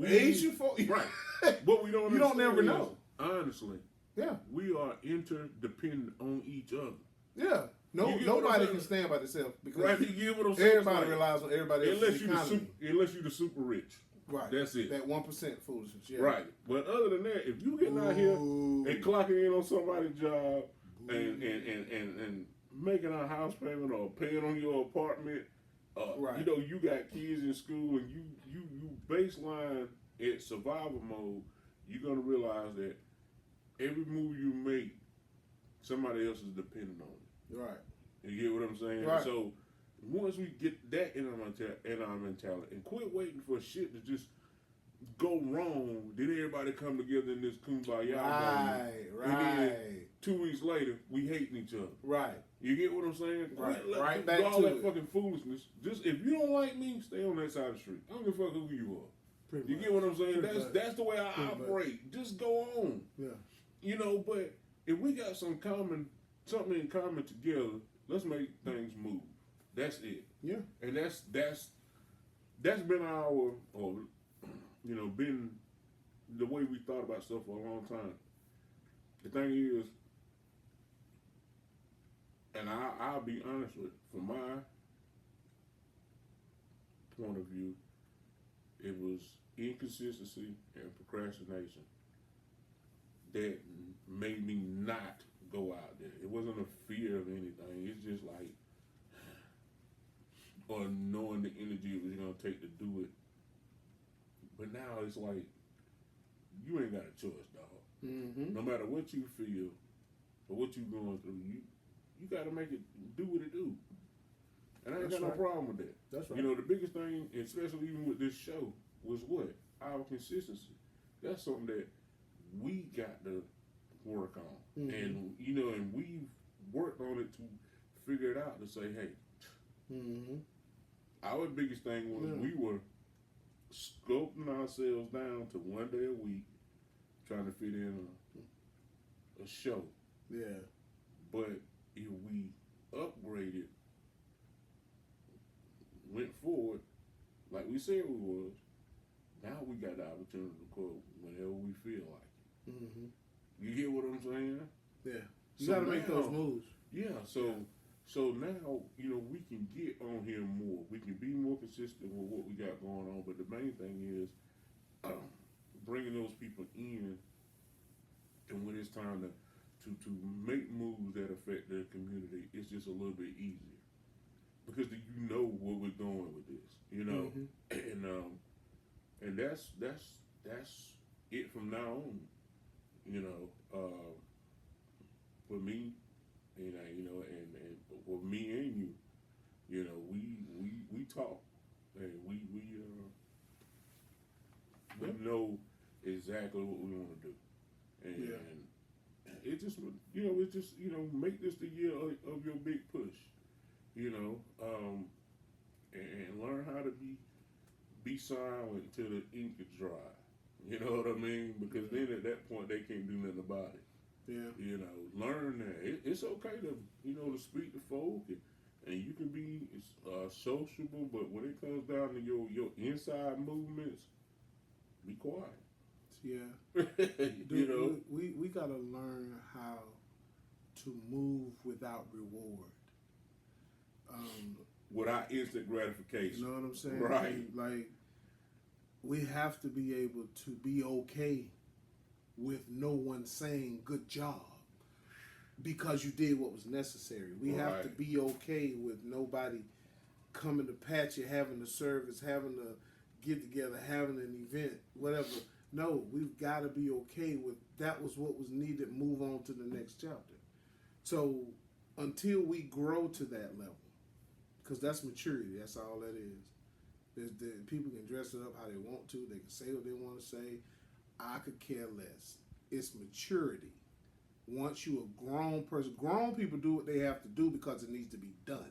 Asian folk, right? What we don't you don't never is, know. Honestly, Yeah, we are interdependent on each other. yeah. Nobody can stand by themselves because Right? You get what I'm saying? everybody relies on everybody else's economy. Unless you the super rich. Right. That's it. That 1% foolishness. Yeah. Right. But other than that, if you getting out here and clocking in on somebody's job and making a house payment or paying on your apartment, right. you know, you got kids in school and you baseline at survival mode, you're gonna realize that every move you make, somebody else is dependent on it. Right. You get what I'm saying? Right. So once we get that in our mentality and quit waiting for shit to just go wrong, then everybody come together in this kumbaya. Right. And then 2 weeks later, we hating each other. Right. You get what I'm saying? Right back all to that it. fucking foolishness. Just if you don't like me, stay on that side of the street. I don't give a fuck who you are. Pretty You much. get what I'm saying? Pretty much. That's the way I Pretty operate. Just go on. Yeah. You know, but if we got something in common together, let's make things move. That's it. Yeah. And that's been our, or you know, been the way we thought about stuff for a long time. The thing is, and I'll be honest with, from my point of view, it was inconsistency and procrastination that made me not go out there. It wasn't a fear of anything. It's just like, or knowing the energy it was gonna take to do it. But now it's like, you ain't got a choice, dog. Mm-hmm. No matter what you feel or what you going through, you gotta make it do what it do. And I ain't got no problem with that. That's right. You know, the biggest thing, especially even with this show, was what? Our consistency. That's something that we got to work on. Mm-hmm. And, you know, and we've worked on it to figure it out to say, hey, our biggest thing was we were scoping ourselves down to 1 day a week, trying to fit in a show. Yeah. But if we upgraded, went forward, like we said we was, now we got the opportunity to record whenever we feel like it. Mm-hmm. You hear what I'm saying? Yeah. You So got to make now- those moves. Yeah, so now, you know, we can get on here more. We can be more consistent with what we got going on. But the main thing is bringing those people in, and when it's time to make moves that affect their community, it's just a little bit easier because you know where we're going with this, you know, and that's it from now on, you know. For me, and and for me and you, you know, we talk, and we know exactly what we want to do, and it just, you know, it's just, you know, make this the year of your big push, you know, and learn how to be silent until the ink is dry. You know what I mean? Because then at that point they can't do nothing about it. Yeah. You know, learn that it's okay to, you know, to speak to folk, and you can be sociable, but when it comes down to your inside movements, be quiet. Yeah. You know, we got to learn how to move without reward. without instant gratification. You know what I'm saying? Right. Like, we have to be able to be okay with no one saying good job because you did what was necessary. We have to be okay with nobody coming to pat you, having a service, having a get together, having an event, whatever. No, we've got to be okay with that was what was needed, move on to the next chapter. So until we grow to that level, because that's maturity, that's all that is. People can dress it up how they want to, they can say what they want to say. I could care less. It's maturity. Once you're a grown person, grown people do what they have to do because it needs to be done.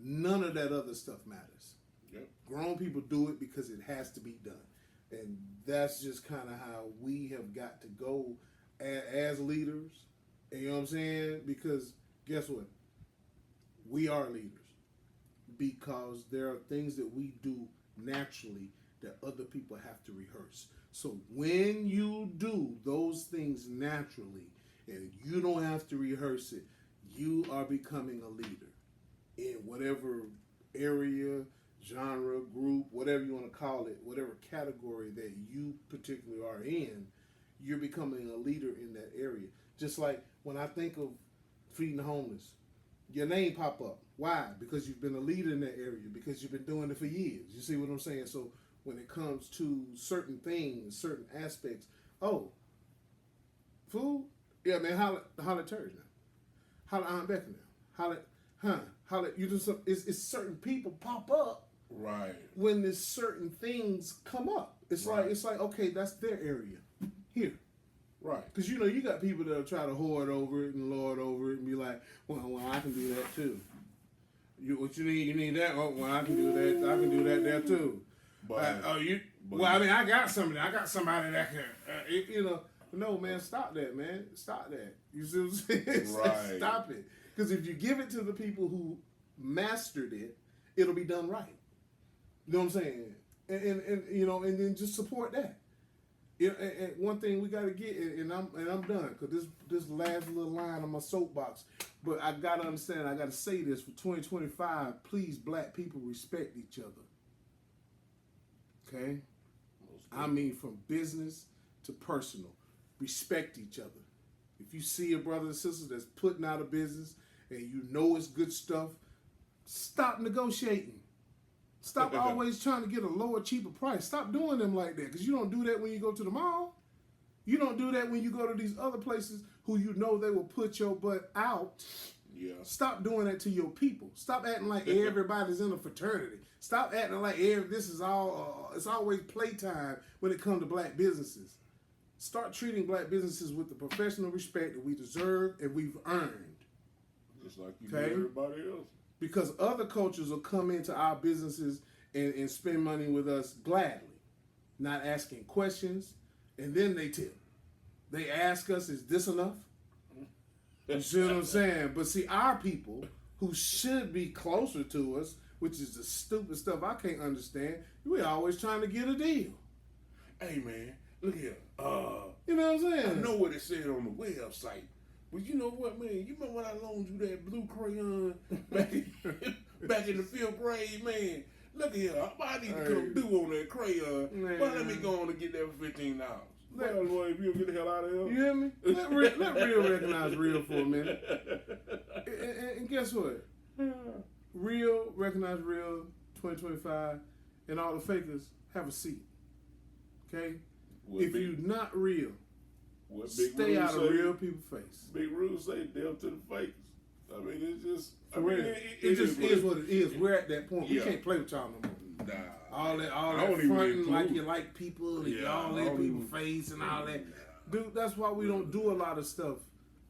None of that other stuff matters. Yep. Grown people do it because it has to be done. And that's just kind of how we have got to go as leaders. And you know what I'm saying? Because guess what? We are leaders. Because there are things that we do naturally that other people have to rehearse. So when you do those things naturally and you don't have to rehearse it, you are becoming a leader in whatever area, genre, group, whatever you want to call it, whatever category that you particularly are in, you're becoming a leader in that area. Just like when I think of feeding the homeless, your name pop up. Why? Because you've been a leader in that area, because you've been doing it for years. You see what I'm saying? So when it comes to certain things, certain aspects, oh, food? Yeah, man, holla at Terry now. Holla at Aunt Becca now. Holla at, you do some, it's certain people pop up right when there's certain things come up. It's like, okay, that's their area. Here. right. Because, you know, you got people that'll try to hoard over it and lord over it and be like, well, I can do that too. What you need? You need that? Oh, well, I can do that. I can do that there too. But I mean, I got somebody. I got somebody that can, you know. No, man, stop that, man. Stop that. You see what I'm saying? Right. Stop it. Because if you give it to the people who mastered it, it'll be done right. You know what I'm saying? And you know, and then just support that. And one thing we got to get, and I'm done, because this last little line on my soapbox, but I got to understand, I got to say this, for 2025, please, black people, respect each other. Okay? I mean, from business to personal. Respect each other. If you see a brother and sister that's putting out a business and you know it's good stuff, stop negotiating. Stop always trying to get a lower, cheaper price. Stop doing them like that, because you don't do that when you go to the mall. You don't do that when you go to these other places who you know they will put your butt out. Yeah. Stop doing that to your people. Stop acting like everybody's in a fraternity. Stop acting like this is all, it's always playtime when it comes to black businesses. Start treating black businesses with the professional respect that we deserve and we've earned. Just like you do everybody else. Because other cultures will come into our businesses and spend money with us gladly, not asking questions, and then they tip. They ask us, is this enough? You see what I'm saying? But see, our people who should be closer to us, which is the stupid stuff I can't understand, we're always trying to get a deal. Hey, man, look here. You know what I'm saying? I know what it said on the website. But you know what, man? You remember when I loaned you that blue crayon back in the 5th grade, man? Look here, I need to come due on that crayon. Man. Why let me go on and get that for $15? Well, boy, if you don't get the hell out of here. You hear me? Let real recognize real for a minute. And guess what? Real recognize real 2025, and all the fakers have a seat. Okay? If you're not real, stay out of real people's face. Big rules say death to the fakers. I mean, it's just... It just is what it is. We're at that point. We can't play with y'all no more. Nah. All that fronting like you like people and y'all in people's face and all that. Dude, that's why we don't do a lot of stuff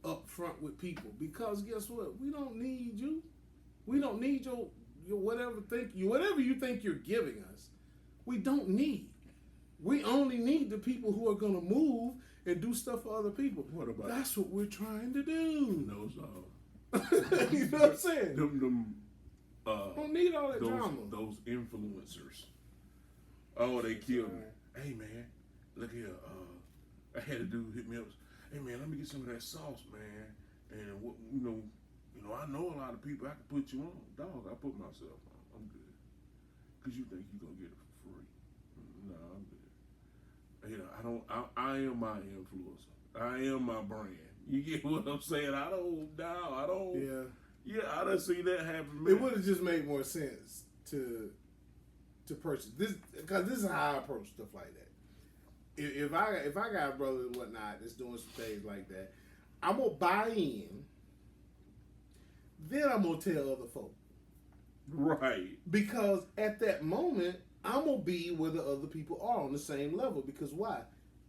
up front with people. Because guess what? We don't need you. We don't need your whatever you think you're giving us. We don't need. We only need the people who are going to move and do stuff for other people. What about That's what we're trying to do. those You know what I'm saying? Don't need all that drama. Those influencers. Oh, they killed me. Hey, man, look here, I had a dude hit me up. Hey man, let me get some of that sauce, man. And what I know a lot of people. I can put you on, dog. I put myself on. I'm good. Cause you think you gonna get it for free? No, I'm good. I don't. I am my influencer. I am my brand. You get what I'm saying? I don't. Yeah. Yeah, I done see that happen. Man. It would have just made more sense to purchase this, because this is how I approach stuff like that. If I got a brother and whatnot that's doing some things like that, I'm gonna buy in. Then I'm gonna tell other folk. Right. Because at that moment, I'm gonna be where the other people are on the same level. Because why?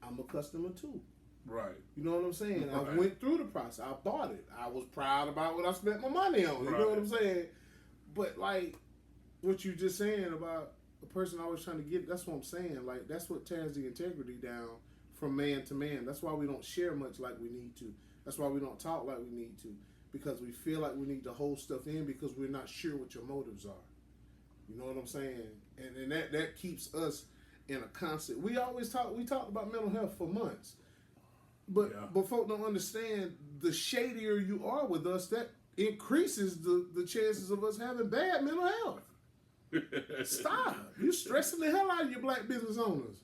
I'm a customer too. Right. You know what I'm saying? Right. I went through the process. I bought it. I was proud about what I spent my money on. You know what I'm saying? But like what you just saying about a person always trying to get, that's what I'm saying. Like that's what tears the integrity down from man to man. That's why we don't share much like we need to. That's why we don't talk like we need to. Because we feel like we need to hold stuff in because we're not sure what your motives are. You know what I'm saying? And that keeps us in a constant. We talked about mental health for months. But folk don't understand, the shadier you are with us, that increases the chances of us having bad mental health. Stop. You're stressing the hell out of your black business owners.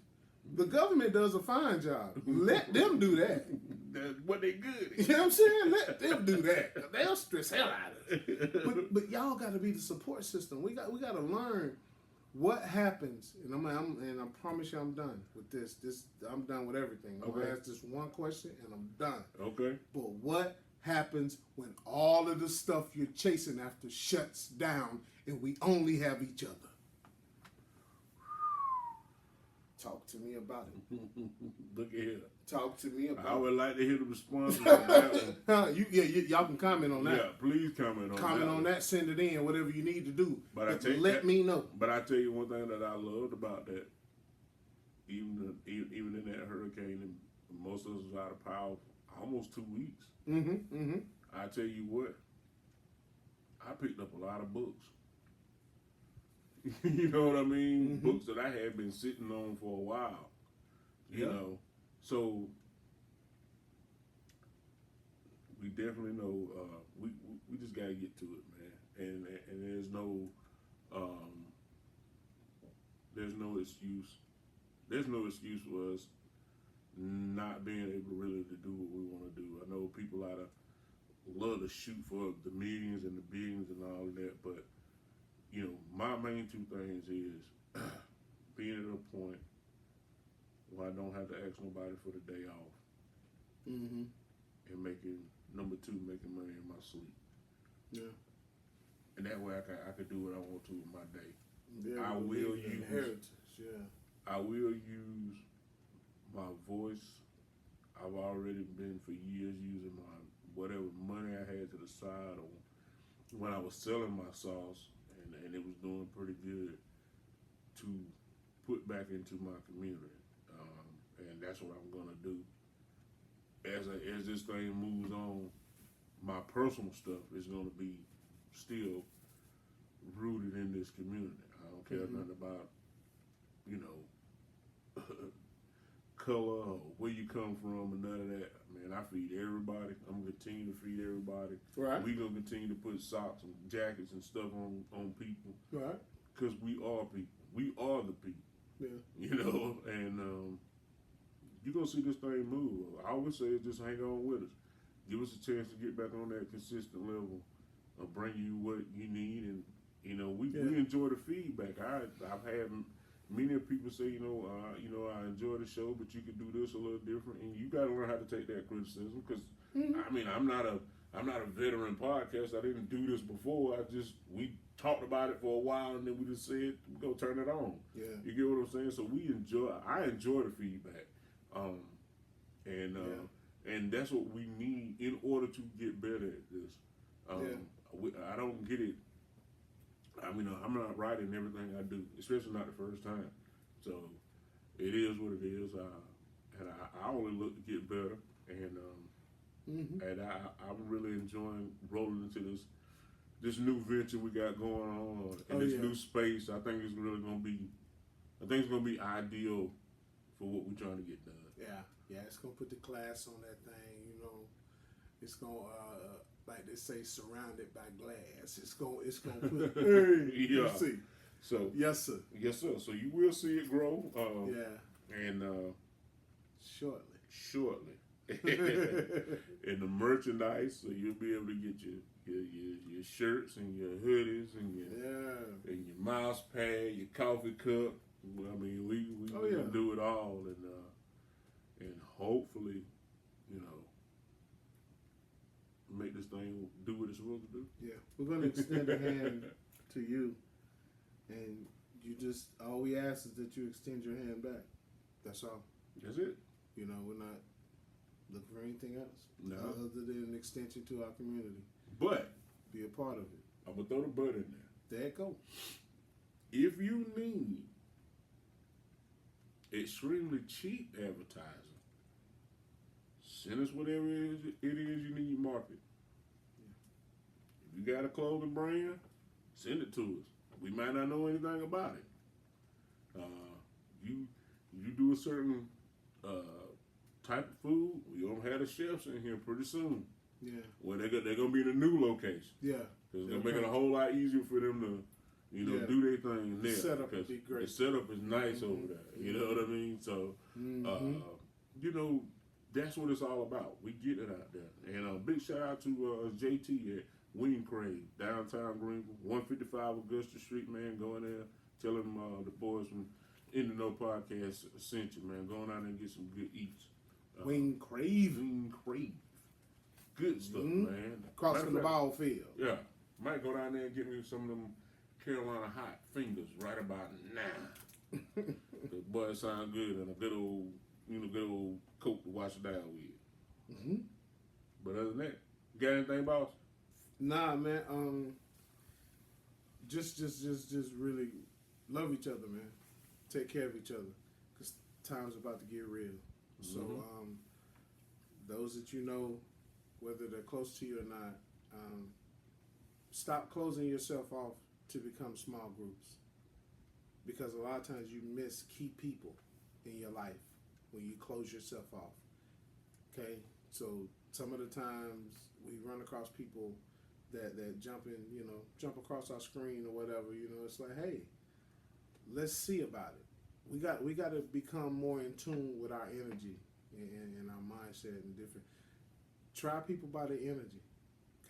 The government does a fine job. Let them do that. That's what they good. You know what I'm saying? Let them do that. They'll stress hell out of us. But y'all got to be the support system. We got to learn what happens. And I promise you I'm done with this. I'm done with everything. I'm gonna ask this one question and I'm done. Okay. But what happens when all of the stuff you're chasing after shuts down and we only have each other? Talk to me about it. Look at here. Talk to me about it. I would like to hear the response to that one. Y'all can comment on that. Yeah, please comment on that. Comment on that, send it in, whatever you need to do. But let me know. But I tell you one thing that I loved about that, even in that hurricane, and most of us was out of power almost 2 weeks. I tell you what, I picked up a lot of books. You know what I mean? Books that I had been sitting on for a while. You know, so we definitely know we just gotta get to it, man. And there's no excuse. There's no excuse for us not being able really to do what we want to do. I know people love to shoot for the millions and the billions and all of that, but you know, my main two things is being at a point where I don't have to ask nobody for the day off, and number two, making money in my sleep. Yeah, and that way I could do what I want to with my day. Yeah, I will use inheritance. Yeah, I will use my voice. I've already been for years using my whatever money I had to the side on when I was selling my sauce. And it was doing pretty good to put back into my community, and that's what I'm gonna do. As this thing moves on, my personal stuff is gonna be still rooted in this community. I don't care nothing about, you know, color or where you come from or none of that. Man, I feed everybody. I'm gonna continue to feed everybody. Right. We gonna continue to put socks and jackets and stuff on people. Right. Because we are people. We are the people. Yeah. You know, and you're gonna see this thing move. I always say just hang on with us. Give us a chance to get back on that consistent level of bring you what you need, and you know, we enjoy the feedback. I've had many people say, I enjoy the show, but you could do this a little different, and you got to learn how to take that criticism. Because I mean, I'm not a veteran podcast. I didn't do this before. We talked about it for a while, and then we just said we go turn it on. Yeah, you get what I'm saying? So I enjoy the feedback, and that's what we need in order to get better at this. I don't get it. I mean, I'm not right in everything I do, especially not the first time. So it is what it is. And I only look to get better. And I'm really enjoying rolling into this new venture we got going on in this new space. I think it's really gonna be ideal for what we're trying to get done. Yeah, it's gonna put the class on that thing. You know, it's gonna like they say, surrounded by glass. It's gonna put. Hey, Yeah. you see. So Yes, sir. yes, sir. So you will see it grow. Yeah, And shortly. shortly, and the merchandise, so you'll be able to get your shirts and your hoodies and your mouse pad, your coffee cup. I mean, we can do it all, and hopefully, you know, make this thing do what it's supposed to do. Yeah, we're gonna extend a hand to you, and you just all we ask is that you extend your hand back. That's all. That's it. You know, we're not looking for anything else No. other than an extension to our community. But Be a part of it. I'm gonna throw the butt in there. There it go. If you need extremely cheap advertising, send us whatever it is you need market. If you got a clothing brand, send it to us. We might not know anything about it. You do a certain type of food, we're gonna have the chefs in here pretty soon. Yeah. Well, they're gonna be in a new location. Yeah. It's gonna make it a whole lot easier for them to, do their thing there. The setup because would be great. The setup is nice over there. You know what I mean? So, that's what it's all about. We get it out there. And a big shout out to JT at Wing Crave, downtown Greenville, 155 Augusta Street, man. Go in there, tell them the boys from In the Know Podcast sent you, man. Go on out there and get some good eats. Wing Crave. Wing Crave. Good stuff, man. Across from the ball field. Yeah. Might go down there and get me some of them Carolina hot fingers right about now. The boy sound good and a good old coat to wash it down with. Mm-hmm. But other than that, got anything, boss? Nah, man. Just really love each other, man. Take care of each other, cause time's about to get real. So, those that you know, whether they're close to you or not, stop closing yourself off to become small groups, because a lot of times you miss key people in your life when you close yourself off. Okay, so some of the times we run across people that jump across our screen or whatever. It's like, hey, let's see about it. We got to become more in tune with our energy and our mindset and different. Try people by their energy,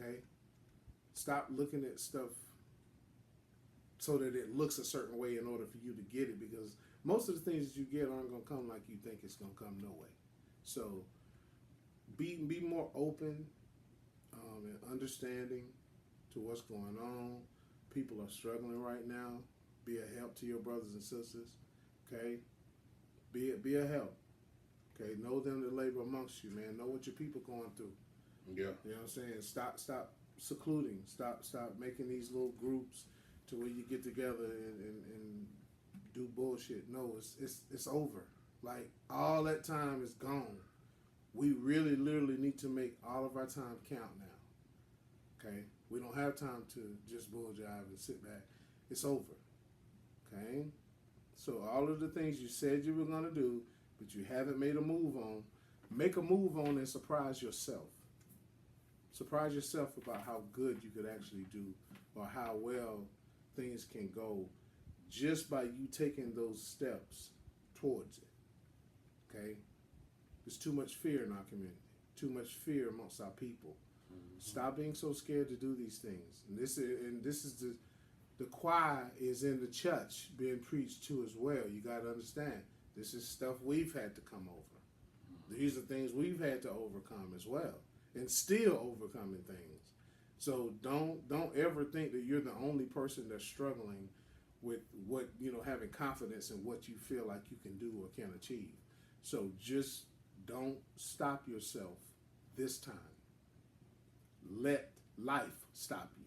okay? Stop looking at stuff so that it looks a certain way in order for you to get it, because most of the things that you get aren't going to come like you think it's going to come no way. So be more open and understanding to what's going on. People are struggling right now. Be a help to your brothers and sisters, okay? Be a help. Okay, know them that labor amongst you, man. Know what your people going through. Yeah. You know what I'm saying? Stop secluding. Stop making these little groups to where you get together and do bullshit. No, it's over. Like, all that time is gone. We really literally need to make all of our time count now. Okay? We don't have time to just bull jive and sit back. It's over. Okay? So all of the things you said you were gonna do, but you haven't made a move on, make a move on and surprise yourself. Surprise yourself about how good you could actually do, or how well things can go just by you taking those steps towards it. Okay? There's too much fear in our community, too much fear amongst our people. Stop being so scared to do these things. And this is the choir is in the church being preached to as well. You got to understand, this is stuff we've had to come over. These are things we've had to overcome as well, and still overcoming things. So don't ever think that you're the only person that's struggling with what, having confidence in what you feel like you can do or can achieve. So just don't stop yourself this time. Let life stop you.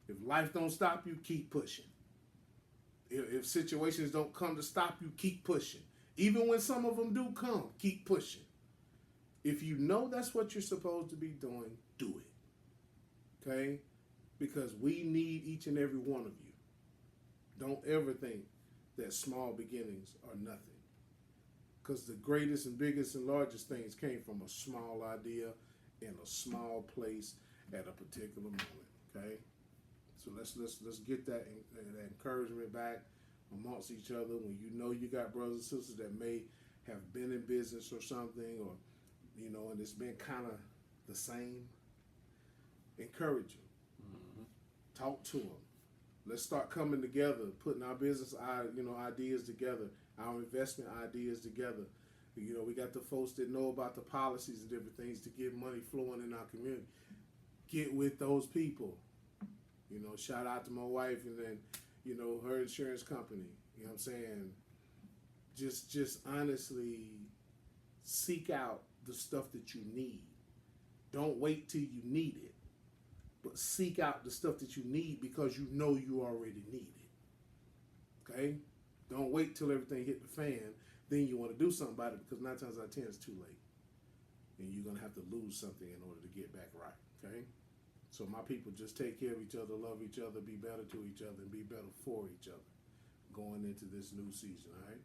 If life don't stop you, keep pushing. If situations don't come to stop you, keep pushing. Even when some of them do come, keep pushing. If you know that's what you're supposed to be doing, do it. Okay? Because we need each and every one of you. Don't ever think that small beginnings are nothing. Because the greatest and biggest and largest things came from a small idea in a small place at a particular moment. Okay, so let's get that encouragement back amongst each other. When you know you got brothers and sisters that may have been in business or something, or and it's been kind of the same, encourage them. Talk to them. Let's start coming together, putting our business ideas together, our investment ideas together. We got the folks that know about the policies and different things to get money flowing in our community. Get with those people. Shout out to my wife and then, her insurance company. You know what I'm saying? Just honestly seek out the stuff that you need. Don't wait till you need it, but seek out the stuff that you need because you know you already need it. Okay? Don't wait till everything hit the fan, then you want to do something about it, because 9 times out of 10 it's too late. And you're going to have to lose something in order to get back right. Okay? So my people, just take care of each other, love each other, be better to each other, and be better for each other going into this new season, all right?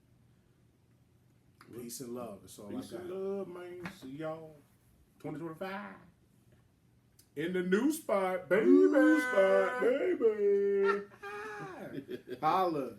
Peace and love. That's all Peace I got. and love, man. See y'all 2025. In the new spot, baby. New spot, baby. Holla.